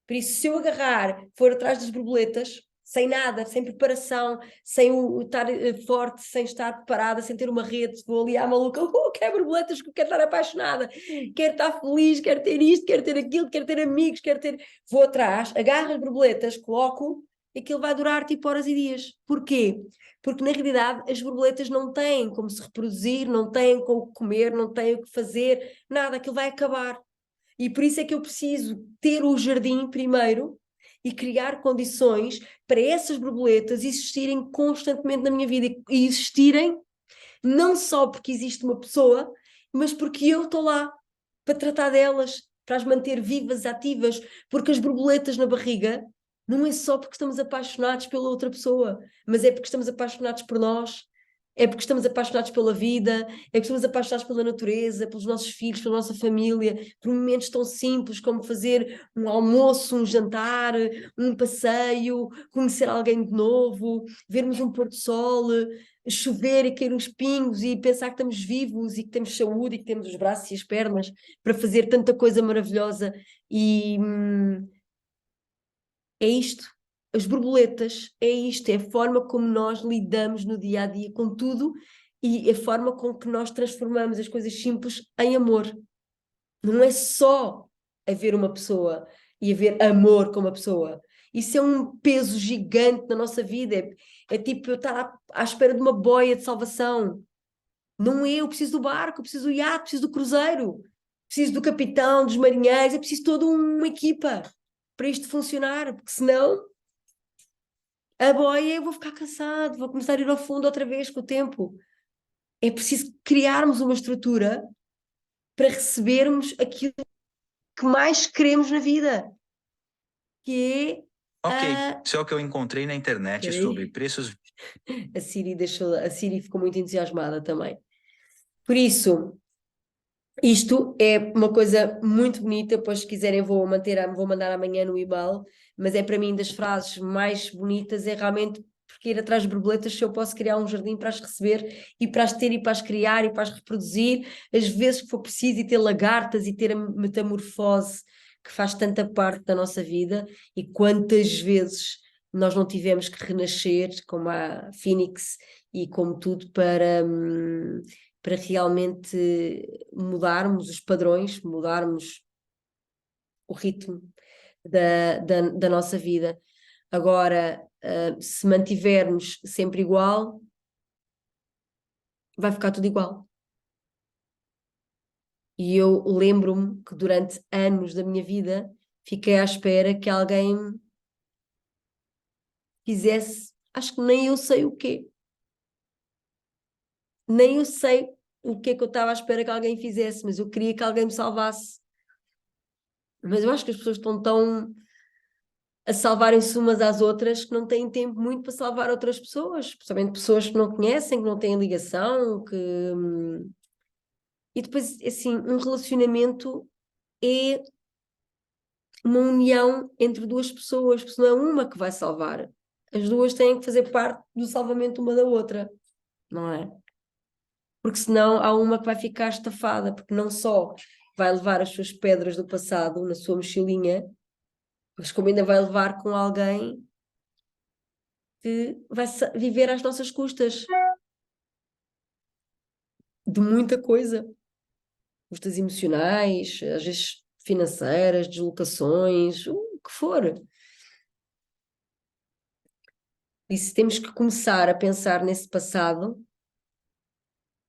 Por isso, se eu agarrar, for atrás das borboletas, sem nada, sem preparação, sem estar forte, sem estar preparada, sem ter uma rede, vou ali à maluca, quero borboletas, quero estar apaixonada, quero estar feliz, quero ter isto, quero ter aquilo, quero ter amigos, quero ter... Vou atrás, agarro as borboletas, coloco, e aquilo vai durar tipo horas e dias. Porquê? Porque na realidade as borboletas não têm como se reproduzir, não têm como comer, não têm o que fazer, nada, aquilo vai acabar. E por isso é que eu preciso ter o jardim primeiro e criar condições para essas borboletas existirem constantemente na minha vida e existirem não só porque existe uma pessoa, mas porque eu estou lá para tratar delas, para as manter vivas, ativas, porque as borboletas na barriga não é só porque estamos apaixonados pela outra pessoa, mas é porque estamos apaixonados por nós. é porque estamos apaixonados pela vida, é porque estamos apaixonados pela natureza, pelos nossos filhos, pela nossa família, por momentos tão simples como fazer um almoço, um jantar, um passeio, conhecer alguém de novo, vermos um pôr do sol, chover e cair uns pingos e pensar que estamos vivos e que temos saúde e que temos os braços e as pernas para fazer tanta coisa maravilhosa. E é isto. As borboletas, é isto, é a forma como nós lidamos no dia a dia com tudo e a forma com que nós transformamos as coisas simples em amor. Não é só haver uma pessoa e haver amor com uma pessoa. Isso é um peso gigante na nossa vida. É tipo eu estar à espera de uma boia de salvação. Não é, eu preciso do barco, eu preciso do iate, preciso do cruzeiro, preciso do capitão, dos marinheiros, é preciso toda uma equipa para isto funcionar, porque senão a boia eu vou ficar cansado, vou começar a ir ao fundo outra vez com o tempo. É preciso criarmos uma estrutura para recebermos aquilo que mais queremos na vida, que Ok, é a... isso é o que eu encontrei na internet sobre Peraí. preços. A Siri ficou muito entusiasmada também. Por isso, isto é uma coisa muito bonita, pois se quiserem vou mandar amanhã no e-mail, mas é para mim das frases mais bonitas, é realmente porque ir atrás de borboletas se eu posso criar um jardim para as receber e para as ter e para as criar e para as reproduzir, às vezes que for preciso, e ter lagartas e ter a metamorfose que faz tanta parte da nossa vida, e quantas vezes nós não tivemos que renascer como a Fênix e como tudo para realmente mudarmos os padrões, mudarmos o ritmo da nossa vida. Agora, se mantivermos sempre igual, vai ficar tudo igual. E eu lembro-me que durante anos da minha vida fiquei à espera que alguém fizesse, acho que nem eu sei o quê. Nem eu sei o que é que eu estava à espera que alguém fizesse, mas eu queria que alguém me salvasse. Mas eu acho que as pessoas estão tão a salvarem-se umas às outras que não têm tempo muito para salvar outras pessoas, especialmente pessoas que não conhecem, que não têm ligação, que... E depois, assim, um relacionamento é uma união entre duas pessoas, porque não é uma que vai salvar. As duas têm que fazer parte do salvamento uma da outra, não é? Porque senão há uma que vai ficar estafada, porque não só vai levar as suas pedras do passado na sua mochilinha, mas como ainda vai levar com alguém que vai viver às nossas custas de muita coisa, custas emocionais, às vezes financeiras, deslocações, o que for. E se temos que começar a pensar nesse passado,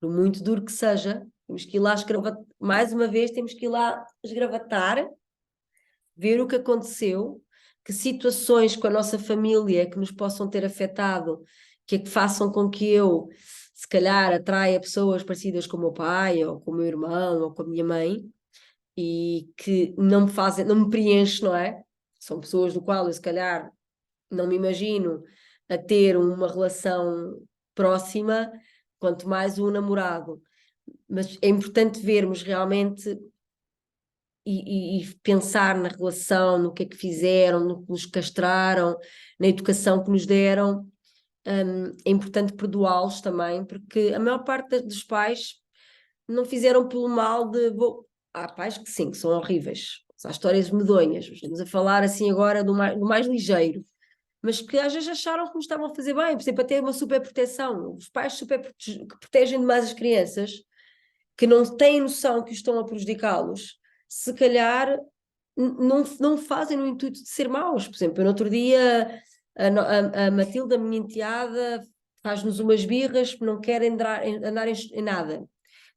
por muito duro que seja, temos que ir lá mais uma vez, temos que ir lá esgravatar, ver o que aconteceu, que situações com a nossa família que nos possam ter afetado, que façam com que eu, se calhar, atraia pessoas parecidas com o meu pai, ou com o meu irmão, ou com a minha mãe, e que não me fazem, não me preenche, não é? São pessoas do qual eu, se calhar, não me imagino a ter uma relação próxima, quanto mais um namorado. Mas é importante vermos realmente e pensar na relação, no que é que fizeram, no que nos castraram, na educação que nos deram. É importante perdoá-los também, porque a maior parte dos pais não fizeram pelo mal de. Há pais que sim, que são horríveis. Há histórias medonhas. Estamos a falar assim agora do mais ligeiro. Mas que às vezes acharam que nos estavam a fazer bem, por exemplo, até uma super proteção. Os pais que protegem demais as crianças, que não têm noção que estão a prejudicá-los, se calhar não fazem no intuito de ser maus. Por exemplo, no outro dia a Matilde, a minha enteada, faz-nos umas birras, não quer andar em nada.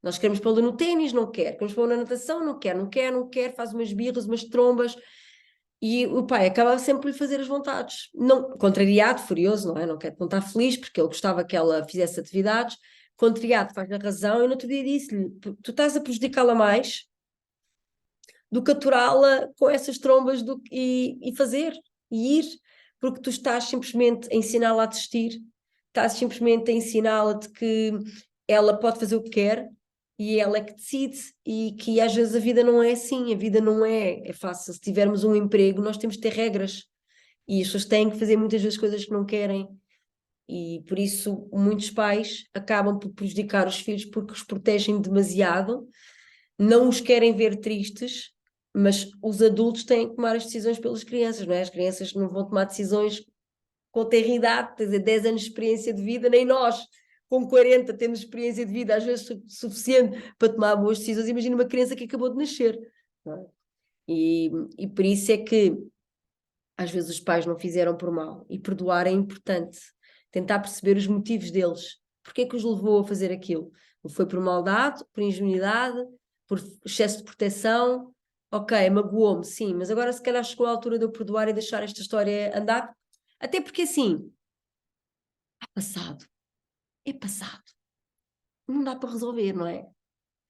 Nós queremos pô-la no ténis, não quer. Queremos pô-la na natação, não quer, faz umas birras, umas trombas. E o pai acaba sempre por lhe fazer as vontades. Não, contrariado, furioso, não é? Não está feliz porque ele gostava que ela fizesse atividades. Contrariado, faz a razão. E no outro dia disse-lhe: tu estás a prejudicá-la mais do que aturá-la com essas trombas e fazer, e ir, porque tu estás simplesmente a ensiná-la a desistir. estás simplesmente a ensiná-la de que ela pode fazer o que quer e ela é que decide, e que às vezes a vida não é assim, a vida não é fácil. Se tivermos um emprego, nós temos de ter regras e as pessoas têm que fazer muitas vezes coisas que não querem. E por isso muitos pais acabam por prejudicar os filhos porque os protegem demasiado, não os querem ver tristes, mas os adultos têm que tomar as decisões pelas crianças, não é? As crianças não vão tomar decisões com ter idade, quer dizer, 10 anos de experiência de vida, nem nós, com 40, temos experiência de vida, às vezes suficiente para tomar boas decisões. Imagina uma criança que acabou de nascer. Não é? E por isso é que às vezes os pais não fizeram por mal, e perdoar é importante. Tentar perceber os motivos deles. Porquê é que os levou a fazer aquilo? Foi por maldade, por ingenuidade, por excesso de proteção? Ok, magoou-me, sim, mas agora se calhar chegou a altura de eu perdoar e deixar esta história andar. Até porque assim, passado, é passado. Não dá para resolver, não é?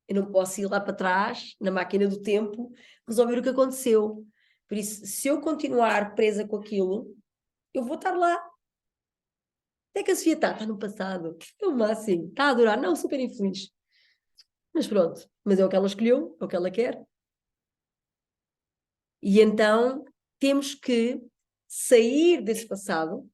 Eu não posso ir lá para trás, na máquina do tempo, resolver o que aconteceu. Por isso, se eu continuar presa com aquilo, eu vou estar lá. Até que a Sofia está no passado. É o máximo. Está a adorar. Não, super infeliz. Mas pronto. Mas é o que ela escolheu, é o que ela quer. E então temos que sair desse passado,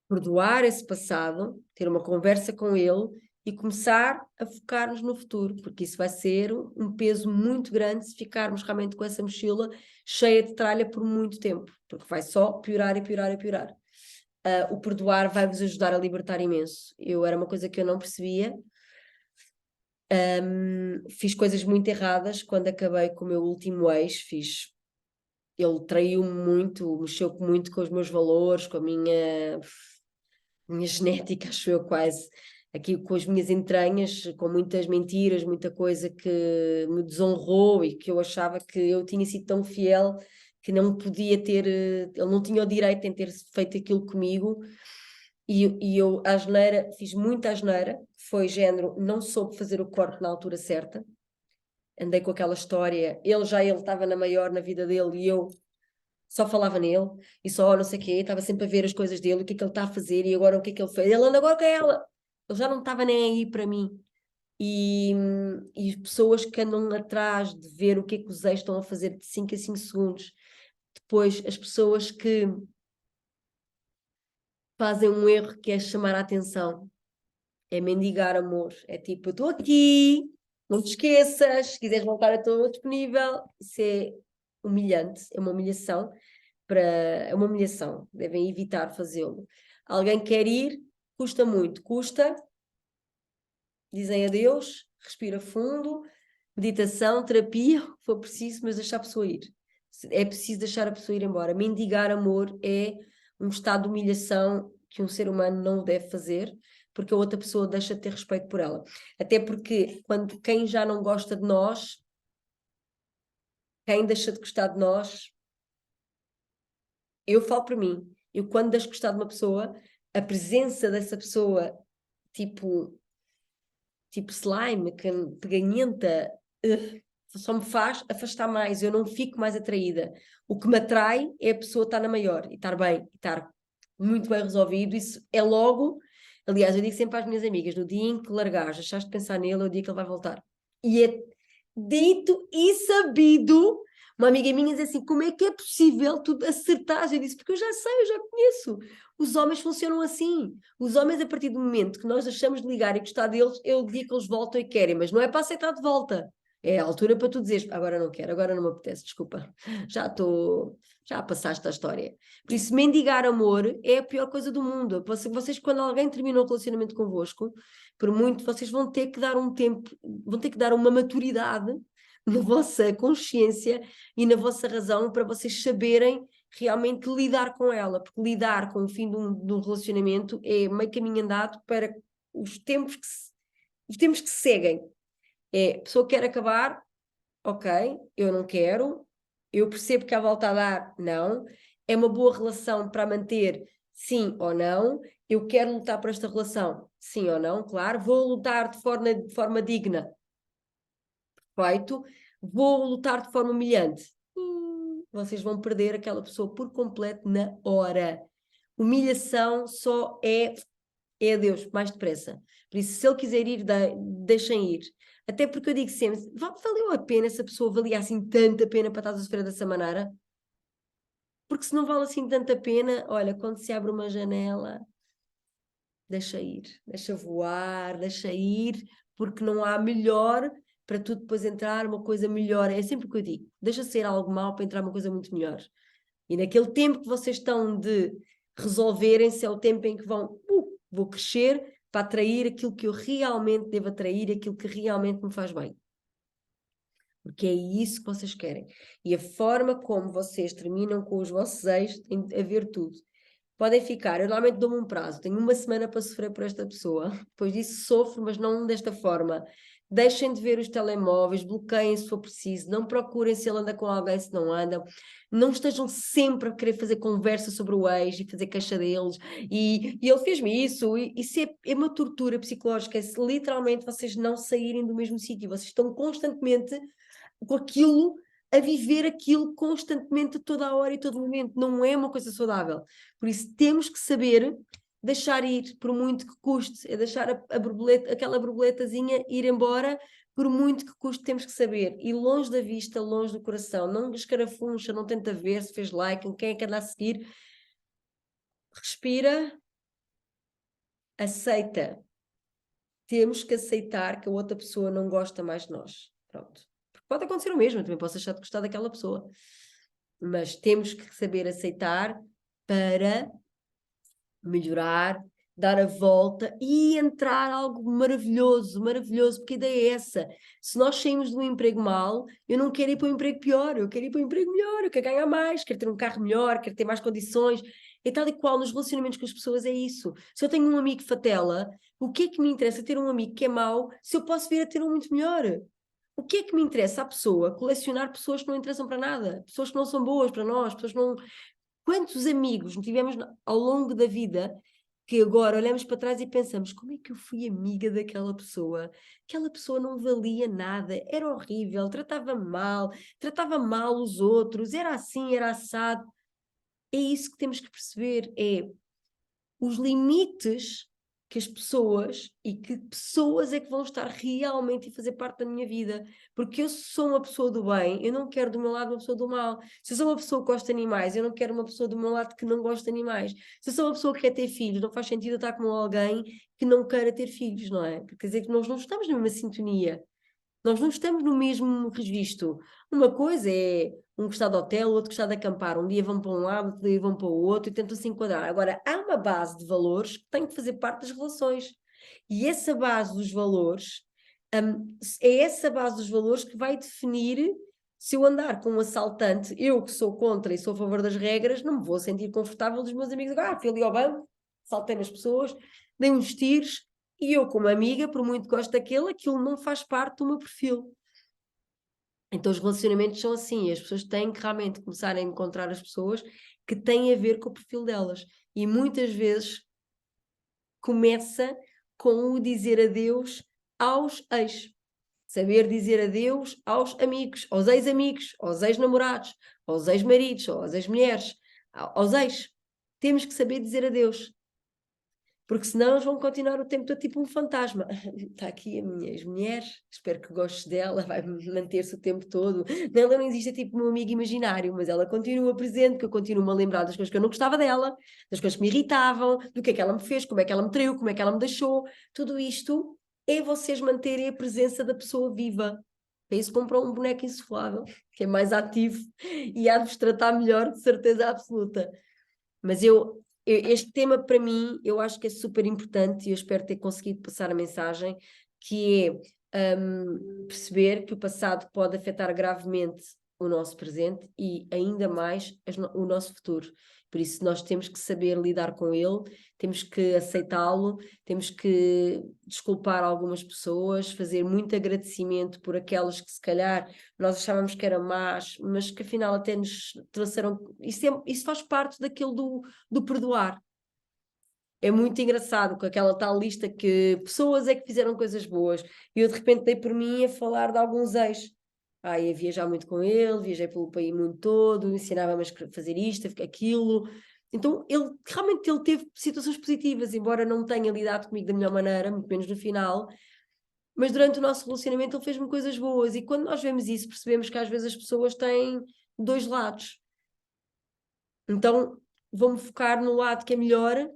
perdoar esse passado, ter uma conversa com ele e começar a focar-nos no futuro, porque isso vai ser um peso muito grande se ficarmos realmente com essa mochila cheia de tralha por muito tempo, porque vai só piorar e piorar e piorar. O perdoar vai-vos ajudar a libertar imenso. Era uma coisa que eu não percebia. Fiz coisas muito erradas quando acabei com o meu último ex. Ele traiu-me muito, mexeu muito com os meus valores, com a minha genética, acho eu, quase. Aqui com as minhas entranhas, com muitas mentiras, muita coisa que me desonrou e que eu achava que eu tinha sido tão fiel que não podia ter, ele não tinha o direito em ter feito aquilo comigo. E eu, a asneira, fiz muita asneira, foi género, não soube fazer o corte na altura certa, andei com aquela história, ele estava na maior na vida dele e eu só falava nele, e só não sei o quê, estava sempre a ver as coisas dele, o que é que ele está a fazer, e agora o que é que ele fez, ele anda agora com ela, ele já não estava nem aí para mim. E pessoas que andam atrás de ver o que é que os ex estão a fazer de 5 a 5 segundos, depois as pessoas que fazem um erro que é chamar a atenção, é mendigar amor. É tipo, eu estou aqui, não te esqueças, se quiseres voltar, eu estou disponível. Isso é humilhante, é uma humilhação. É uma humilhação, devem evitar fazê-lo. Alguém quer ir, custa muito, custa, dizem adeus, respira fundo, meditação, terapia, o que for preciso, mas deixar a pessoa ir. É preciso deixar a pessoa ir embora. Mendigar amor é um estado de humilhação que um ser humano não deve fazer, porque a outra pessoa deixa de ter respeito por ela. Até porque quando quem já não gosta de nós, quem deixa de gostar de nós, eu falo para mim, eu quando deixo de gostar de uma pessoa, a presença dessa pessoa, tipo slime, que peganhenta, só me faz afastar mais, eu não fico mais atraída. O que me atrai é a pessoa estar na maior, e estar bem, e estar muito bem resolvido. Isso é logo, aliás, eu digo sempre às minhas amigas, no dia em que largares, deixaste de pensar nele, é o dia que ele vai voltar. E é dito e sabido. Uma amiga minha diz assim, como é que é possível tu acertares? Eu disse, porque eu já sei, eu já conheço. Os homens funcionam assim. Os homens, a partir do momento que nós deixamos de ligar e gostar deles, é o dia que eles voltam e querem, mas não é para aceitar de volta. É a altura para tu dizeres, agora não quero, agora não me apetece, desculpa. Já passaste a história. Por isso, mendigar amor é a pior coisa do mundo. Vocês, quando alguém termina um relacionamento convosco, por muito, vocês vão ter que dar um tempo, vão ter que dar uma maturidade na vossa consciência e na vossa razão para vocês saberem realmente lidar com ela, porque lidar com o fim de um relacionamento é meio caminho andado para os tempos que se seguem. A pessoa quer acabar, ok, eu não quero, eu percebo que há volta a dar, não. É uma boa relação para manter, sim ou não. Eu quero lutar por esta relação, sim ou não, claro. Vou lutar de forma digna, perfeito. Vou lutar de forma humilhante. Vocês vão perder aquela pessoa por completo na hora. Humilhação só é adeus, mais depressa. Por isso, se ele quiser ir, deixem ir. Até porque eu digo sempre, valeu a pena essa pessoa valia assim tanta pena para estar a sofrer dessa maneira? Porque se não vale assim tanta pena, olha, quando se abre uma janela, deixa ir, deixa voar, deixa ir, porque não há melhor para tu depois entrar uma coisa melhor. É sempre o que eu digo, deixa sair algo mau para entrar uma coisa muito melhor. E naquele tempo que vocês estão de resolverem-se, é o tempo em que vou crescer para atrair aquilo que eu realmente devo atrair, aquilo que realmente me faz bem. Porque é isso que vocês querem. E a forma como vocês terminam com os vossos ex tem a ver tudo. Podem ficar, eu normalmente dou-me um prazo, tenho uma semana para sofrer por esta pessoa, depois disso sofro, mas não desta forma. Deixem de ver os telemóveis, bloqueiem se for preciso, não procurem se ele anda com alguém, se não anda, não estejam sempre a querer fazer conversa sobre o ex e fazer queixa deles, e ele fez-me isso, e isso é uma tortura psicológica, é se literalmente vocês não saírem do mesmo sítio, vocês estão constantemente com aquilo, a viver aquilo constantemente, toda a hora e todo momento. Não é uma coisa saudável. Por isso temos que saber deixar ir, por muito que custe, é deixar a borboleta, aquela borboletazinha ir embora, por muito que custe, temos que saber. E longe da vista, longe do coração, não escarafuncha, não tenta ver se fez like, quem é que anda a seguir. Respira, aceita. Temos que aceitar que a outra pessoa não gosta mais de nós. Pronto. Pode acontecer o mesmo, eu também posso deixar de gostar daquela pessoa. Mas temos que saber aceitar para melhorar, dar a volta e entrar algo maravilhoso, maravilhoso, porque a ideia é essa. Se nós saímos de um emprego mal, eu não quero ir para um emprego pior, eu quero ir para um emprego melhor, eu quero ganhar mais, quero ter um carro melhor, quero ter mais condições. E tal e qual nos relacionamentos com as pessoas é isso. Se eu tenho um amigo fatela, o que é que me interessa ter um amigo que é mau se eu posso vir a ter um muito melhor? O que é que me interessa à pessoa colecionar pessoas que não interessam para nada, pessoas que não são boas para nós, pessoas que não. Quantos amigos tivemos ao longo da vida que agora olhamos para trás e pensamos, como é que eu fui amiga daquela pessoa? Aquela pessoa não valia nada, era horrível, tratava mal os outros, era assim, era assado. É isso que temos que perceber, é os limites que as pessoas e que pessoas é que vão estar realmente a fazer parte da minha vida. Porque eu sou uma pessoa do bem, eu não quero do meu lado uma pessoa do mal. Se eu sou uma pessoa que gosta de animais, eu não quero uma pessoa do meu lado que não gosta de animais. Se eu sou uma pessoa que quer ter filhos, não faz sentido eu estar com alguém que não queira ter filhos, não é? Porque quer dizer que nós não estamos na mesma sintonia. Nós não estamos no mesmo registro. Uma coisa é um gostar de hotel, outro gostar de acampar. Um dia vão para um lado, outro dia vão para o outro e tentam se enquadrar. Agora, há uma base de valores que tem que fazer parte das relações. E essa base dos valores, é essa base dos valores que vai definir se eu andar com um assaltante, eu que sou contra e sou a favor das regras, não me vou sentir confortável dos meus amigos. Fui ali ao banco, saltei nas pessoas, dei uns tiros, e eu, como amiga, por muito que gosto daquele, aquilo não faz parte do meu perfil. Então os relacionamentos são assim, as pessoas têm que realmente começar a encontrar as pessoas que têm a ver com o perfil delas. E muitas vezes começa com o dizer adeus aos ex. Saber dizer adeus aos amigos, aos ex-amigos, aos ex-namorados, aos ex-maridos, aos ex-mulheres, aos ex. Temos que saber dizer adeus. Porque senão eles vão continuar o tempo todo tipo um fantasma. Está aqui a minha ex-mulher, espero que gostes dela, vai manter-se o tempo todo. Ela não existe tipo um amigo imaginário, mas ela continua presente, que eu continuo a lembrar das coisas que eu não gostava dela, das coisas que me irritavam, do que é que ela me fez, como é que ela me traiu, como é que ela me deixou. Tudo isto é vocês manterem a presença da pessoa viva. Para isso compram um boneco insuflável, que é mais ativo e há de vos tratar melhor, de certeza absoluta. Mas este tema para mim, eu acho que é super importante e eu espero ter conseguido passar a mensagem, que é perceber que o passado pode afetar gravemente o nosso presente e ainda mais o nosso futuro. Por isso nós temos que saber lidar com ele, temos que aceitá-lo, temos que desculpar algumas pessoas, fazer muito agradecimento por aquelas que se calhar nós achávamos que eram más, mas que afinal até nos trouxeram. Isso faz parte daquilo do perdoar. É muito engraçado com aquela tal lista que pessoas é que fizeram coisas boas e eu de repente dei por mim a falar de alguns ex. Ia viajar muito com ele, viajei pelo país muito todo, ensinava-me a fazer isto, aquilo. Então, realmente ele teve situações positivas, embora não tenha lidado comigo da melhor maneira, muito menos no final, mas durante o nosso relacionamento ele fez-me coisas boas, e quando nós vemos isso, percebemos que às vezes as pessoas têm dois lados. Então, vou-me focar no lado que é melhor,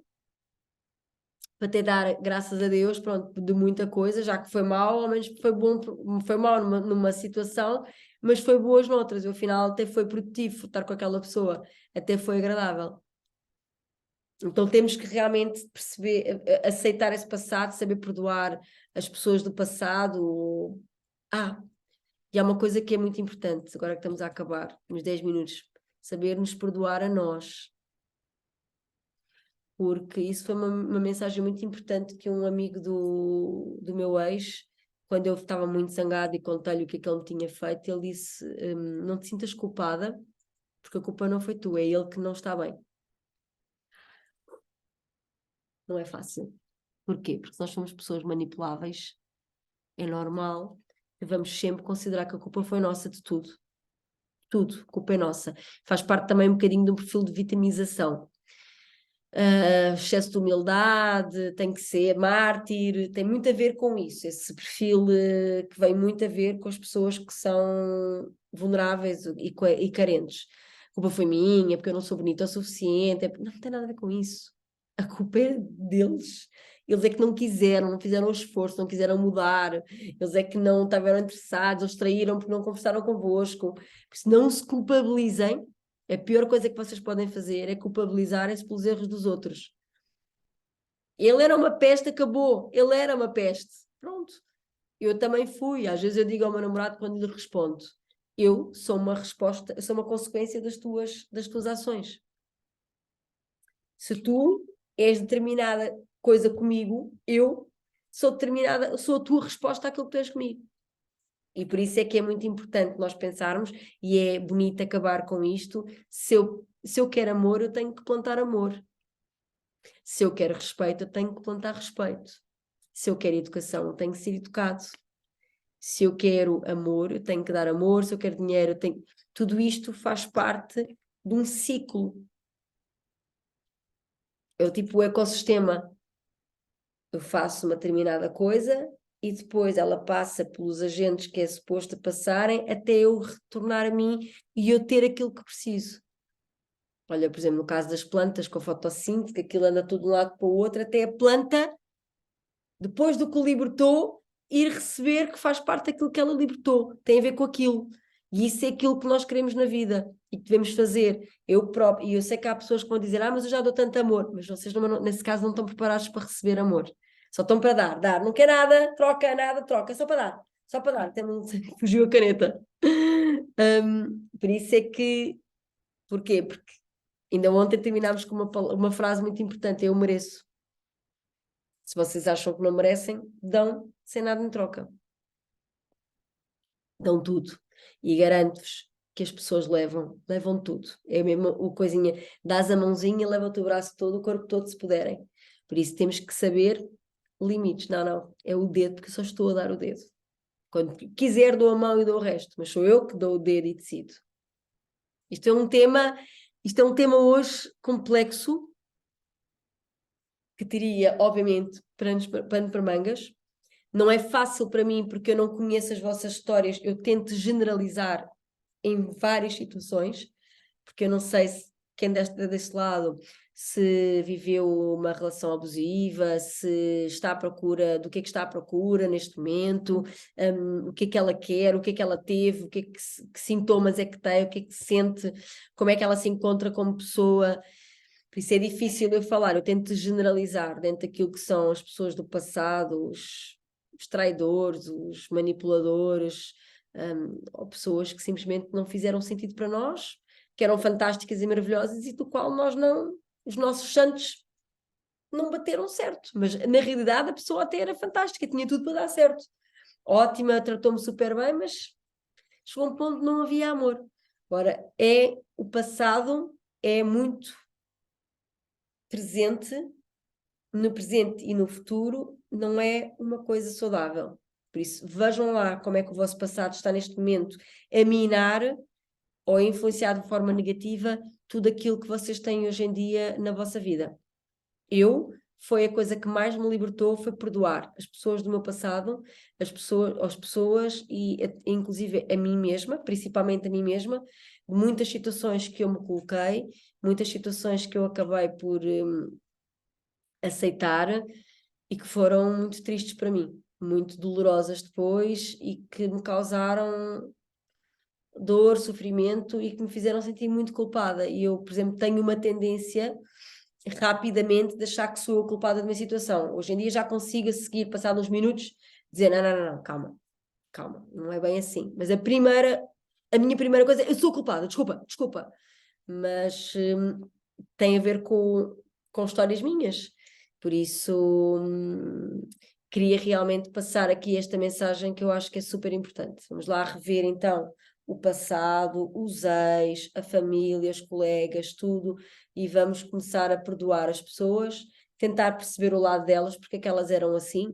para até dar graças a Deus, pronto, de muita coisa, já que foi mal, ao menos foi bom, foi mal numa situação, mas foi boas noutras. E ao final até foi produtivo estar com aquela pessoa, até foi agradável. Então temos que realmente perceber, aceitar esse passado, saber perdoar as pessoas do passado. E há uma coisa que é muito importante, agora que estamos a acabar, nos 10 minutos, saber nos perdoar a nós. Porque isso foi uma mensagem muito importante que um amigo do meu ex, quando eu estava muito zangada e contei-lhe o que é que ele me tinha feito, ele disse, não te sintas culpada, porque a culpa não foi tua, é ele que não está bem. Não é fácil. Porquê? Porque se nós somos pessoas manipuláveis, é normal que vamos sempre considerar que a culpa foi nossa de tudo. Tudo, a culpa é nossa. Faz parte também um bocadinho de um perfil de vitimização. Excesso de humildade, tem que ser mártir, tem muito a ver com isso, esse perfil que vem muito a ver com as pessoas que são vulneráveis e carentes. A culpa foi minha, porque eu não sou bonita o suficiente, não tem nada a ver com isso. A culpa é deles. Eles é que não quiseram, não fizeram o esforço, não quiseram mudar, eles é que não estavam interessados, eles traíram porque não conversaram convosco. Por isso, não se culpabilizem. A pior coisa que vocês podem fazer é culpabilizarem-se pelos erros dos outros. Ele era uma peste, acabou. Ele era uma peste. Pronto. Eu também fui. Às vezes eu digo ao meu namorado quando lhe respondo: eu sou uma resposta, sou uma consequência das tuas ações. Se tu és determinada coisa comigo, eu sou determinada, sou a tua resposta àquilo que tu és comigo. E por isso é que é muito importante nós pensarmos, e é bonito acabar com isto, se eu quero amor, eu tenho que plantar amor. Se eu quero respeito, eu tenho que plantar respeito. Se eu quero educação, eu tenho que ser educado. Se eu quero amor, eu tenho que dar amor. Se eu quero dinheiro, eu tenho... Tudo isto faz parte de um ciclo. É o tipo o ecossistema. Eu faço uma determinada coisa e depois ela passa pelos agentes que é suposto passarem até eu retornar a mim e eu ter aquilo que preciso. Olha, por exemplo, no caso das plantas, com a fotossíntese, que aquilo anda tudo de um lado para o outro, até a planta, depois do que o libertou, ir receber que faz parte daquilo que ela libertou. Tem a ver com aquilo. E isso é aquilo que nós queremos na vida e que devemos fazer. Eu próprio, e eu sei que há pessoas que vão dizer, mas eu já dou tanto amor, mas vocês nesse caso não estão preparados para receber amor. Só estão para dar. Não quer nada, troca, só para dar. Só para dar. Até me fugiu a caneta. Por isso é que... Porquê? Porque ainda ontem terminámos com uma frase muito importante: eu mereço. Se vocês acham que não merecem, dão sem nada em troca. Dão tudo. E garanto-vos que as pessoas levam tudo. É mesmo o coisinha, dás a mãozinha, leva-te o braço todo, o corpo todo, se puderem. Por isso temos que saber limites. Não, é o dedo, porque eu só estou a dar o dedo. Quando quiser dou a mão e dou o resto, mas sou eu que dou o dedo e decido. Isto é um tema hoje complexo, que teria, obviamente, pano para mangas. Não é fácil para mim, porque eu não conheço as vossas histórias, eu tento generalizar em várias situações, porque eu não sei se quem desse lado se viveu uma relação abusiva, se está à procura, do que é que está à procura neste momento, o que é que ela quer, o que é que ela teve, que sintomas é que tem, o que é que sente, como é que ela se encontra como pessoa. Por isso é difícil eu falar, eu tento generalizar dentro daquilo que são as pessoas do passado, os traidores, os manipuladores, ou pessoas que simplesmente não fizeram sentido para nós, que eram fantásticas e maravilhosas e do qual nós não, os nossos santos não bateram certo, mas na realidade a pessoa até era fantástica, tinha tudo para dar certo. Ótima, tratou-me super bem, mas chegou a um ponto que não havia amor. Agora, o passado é muito presente, no presente e no futuro, não é uma coisa saudável. Por isso, vejam lá como é que o vosso passado está neste momento a minar ou influenciar de forma negativa tudo aquilo que vocês têm hoje em dia na vossa vida. Foi a coisa que mais me libertou, foi perdoar as pessoas do meu passado, as pessoas e inclusive a mim mesma, principalmente a mim mesma, de muitas situações que eu me coloquei, muitas situações que eu acabei por aceitar e que foram muito tristes para mim, muito dolorosas depois e que me causaram dor, sofrimento e que me fizeram sentir muito culpada. E eu, por exemplo, tenho uma tendência rapidamente de achar que sou eu culpada de uma situação. Hoje em dia já consigo a seguir, passar uns minutos, dizer, não, calma, não é bem assim. Mas a minha primeira coisa é, eu sou culpada, desculpa. Mas tem a ver com histórias minhas. Por isso, queria realmente passar aqui esta mensagem que eu acho que é super importante. Vamos lá rever então o passado, os ex, a família, os colegas, tudo, e vamos começar a perdoar as pessoas, tentar perceber o lado delas, porque é que elas eram assim,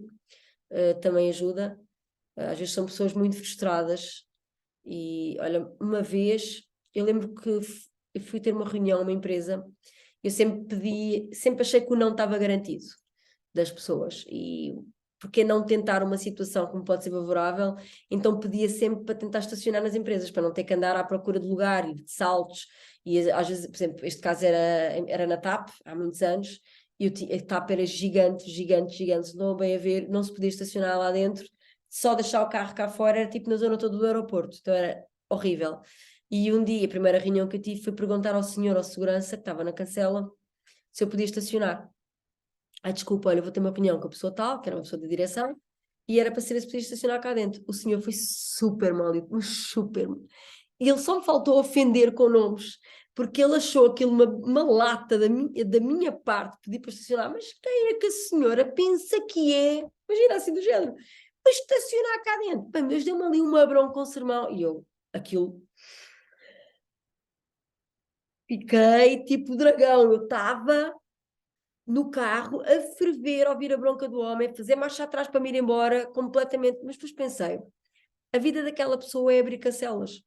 também ajuda. Às vezes são pessoas muito frustradas e, olha, uma vez, eu lembro que eu fui ter uma reunião, uma empresa, eu sempre achei que o não estava garantido das pessoas e porque não tentar uma situação como pode ser favorável, então pedia sempre para tentar estacionar nas empresas, para não ter que andar à procura de lugar e de saltos, e às vezes, por exemplo, este caso era na TAP, há muitos anos, e a TAP era gigante, não bem a ver, não se podia estacionar lá dentro, só deixar o carro cá fora, era tipo na zona toda do aeroporto, então era horrível. E um dia, a primeira reunião que eu tive foi perguntar ao senhor, ao segurança, que estava na cancela, se eu podia estacionar. Desculpa, olha, eu vou ter uma reunião com a pessoa tal, que era uma pessoa da direção, e era para saber se podia estacionar cá dentro. O senhor foi super mal, mas super. E ele só me faltou ofender com nomes, porque ele achou aquilo uma lata da minha parte, pedir para estacionar, mas quem é que a senhora pensa que é? Imagina assim do género, para estacionar cá dentro. Bem, mas deu-me ali uma bronca com o sermão, e eu, aquilo, fiquei tipo dragão, eu estava no carro, a ferver, a ouvir a bronca do homem, fazer marcha atrás para me ir embora, completamente. Mas depois pensei, a vida daquela pessoa é abrir cancelas.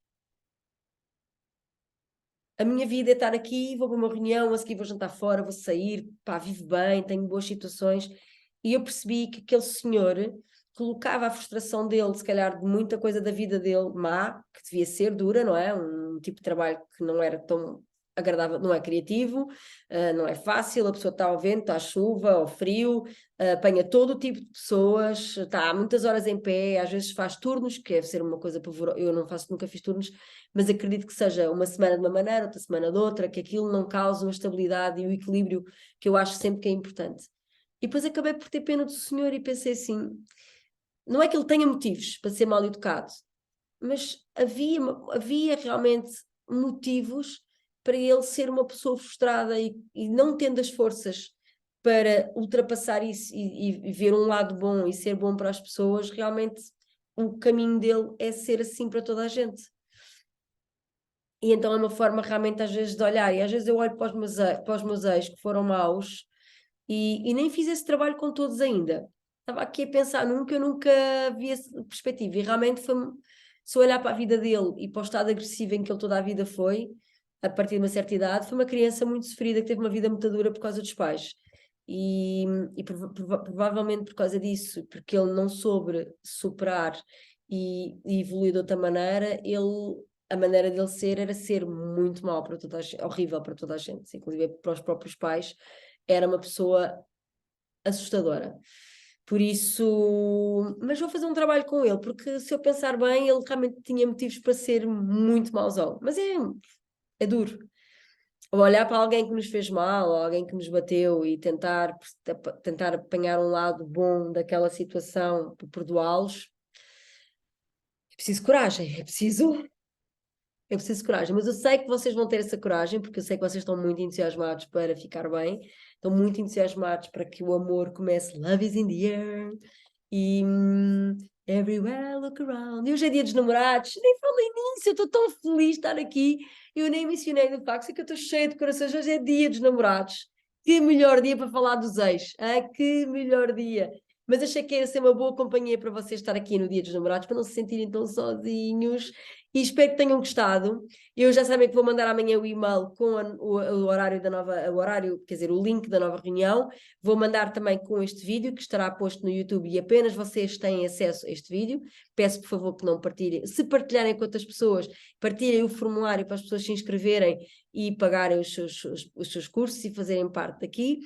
A minha vida é estar aqui, vou para uma reunião, a seguir vou jantar fora, vou sair, pá, vivo bem, tenho boas situações. E eu percebi que aquele senhor colocava a frustração dele, se calhar de muita coisa da vida dele má, que devia ser dura, não é? Um tipo de trabalho que não era tão agradável, não é criativo, não é fácil, a pessoa está ao vento, está à chuva, ao frio, apanha todo o tipo de pessoas, está há muitas horas em pé, às vezes faz turnos, que deve ser uma coisa pavorosa, eu não faço, nunca fiz turnos, mas acredito que seja uma semana de uma maneira, outra semana de outra, que aquilo não cause uma estabilidade e o equilíbrio que eu acho sempre que é importante. E depois acabei por ter pena do senhor e pensei assim, não é que ele tenha motivos para ser mal educado, mas havia realmente motivos para ele ser uma pessoa frustrada e não tendo as forças para ultrapassar isso e ver um lado bom e ser bom para as pessoas, realmente o caminho dele é ser assim para toda a gente. E então é uma forma realmente às vezes de olhar, e às vezes eu olho para os meus ex que foram maus e nem fiz esse trabalho com todos ainda. Estava aqui a pensar num que eu nunca vi essa perspectiva e realmente foi, se eu olhar para a vida dele e para o estado agressivo em que ele toda a vida foi, a partir de uma certa idade, foi uma criança muito sofrida que teve uma vida muito dura por causa dos pais. E provavelmente por causa disso, porque ele não soube superar e evoluir de outra maneira, a maneira dele ser era ser muito mal para toda a gente, horrível para toda a gente, inclusive para os próprios pais, era uma pessoa assustadora. Por isso, mas vou fazer um trabalho com ele, porque se eu pensar bem, ele realmente tinha motivos para ser muito mauzão, mas é duro. Ou olhar para alguém que nos fez mal, ou alguém que nos bateu e tentar apanhar um lado bom daquela situação para perdoá-los, é preciso coragem, é preciso coragem, mas eu sei que vocês vão ter essa coragem, porque eu sei que vocês estão muito entusiasmados para ficar bem, estão muito entusiasmados para que o amor comece. Love is in the air. E everywhere I look around. E hoje é dia dos namorados, nem falei nisso, eu estou tão feliz de estar aqui. Eu nem mencionei do facto que eu estou cheia de corações. Hoje é dia dos namorados. Que melhor dia para falar dos ex. Que melhor dia. Mas achei que ia ser uma boa companhia para vocês estar aqui no dia dos namorados, para não se sentirem tão sozinhos e espero que tenham gostado. Eu já sabem que vou mandar amanhã o e-mail com o horário da nova, o horário, quer dizer, o link da nova reunião. Vou mandar também com este vídeo que estará posto no YouTube e apenas vocês têm acesso a este vídeo. Peço, por favor, que não partilhem. Se partilharem com outras pessoas, partilhem o formulário para as pessoas se inscreverem e pagarem os seus cursos e fazerem parte daqui.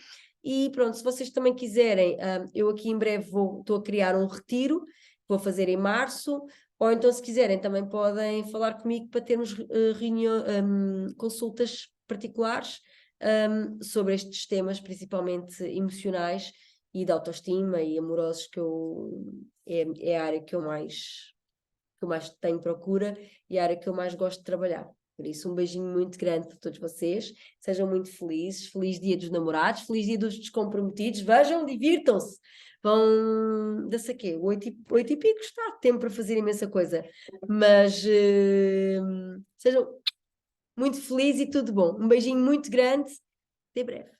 E pronto, se vocês também quiserem, eu aqui em breve estou a criar um retiro, vou fazer em março, ou então se quiserem também podem falar comigo para termos consultas particulares sobre estes temas, principalmente emocionais e de autoestima e amorosos, que é a área que eu mais tenho procura e a área que eu mais gosto de trabalhar. Por isso, um beijinho muito grande para todos vocês. Sejam muito felizes. Feliz Dia dos Namorados, feliz Dia dos Descomprometidos. Vejam, divirtam-se. Vão, não sei o quê, 8 e pico está tempo para fazer imensa coisa. Mas sejam muito felizes e tudo bom. Um beijinho muito grande. Até breve.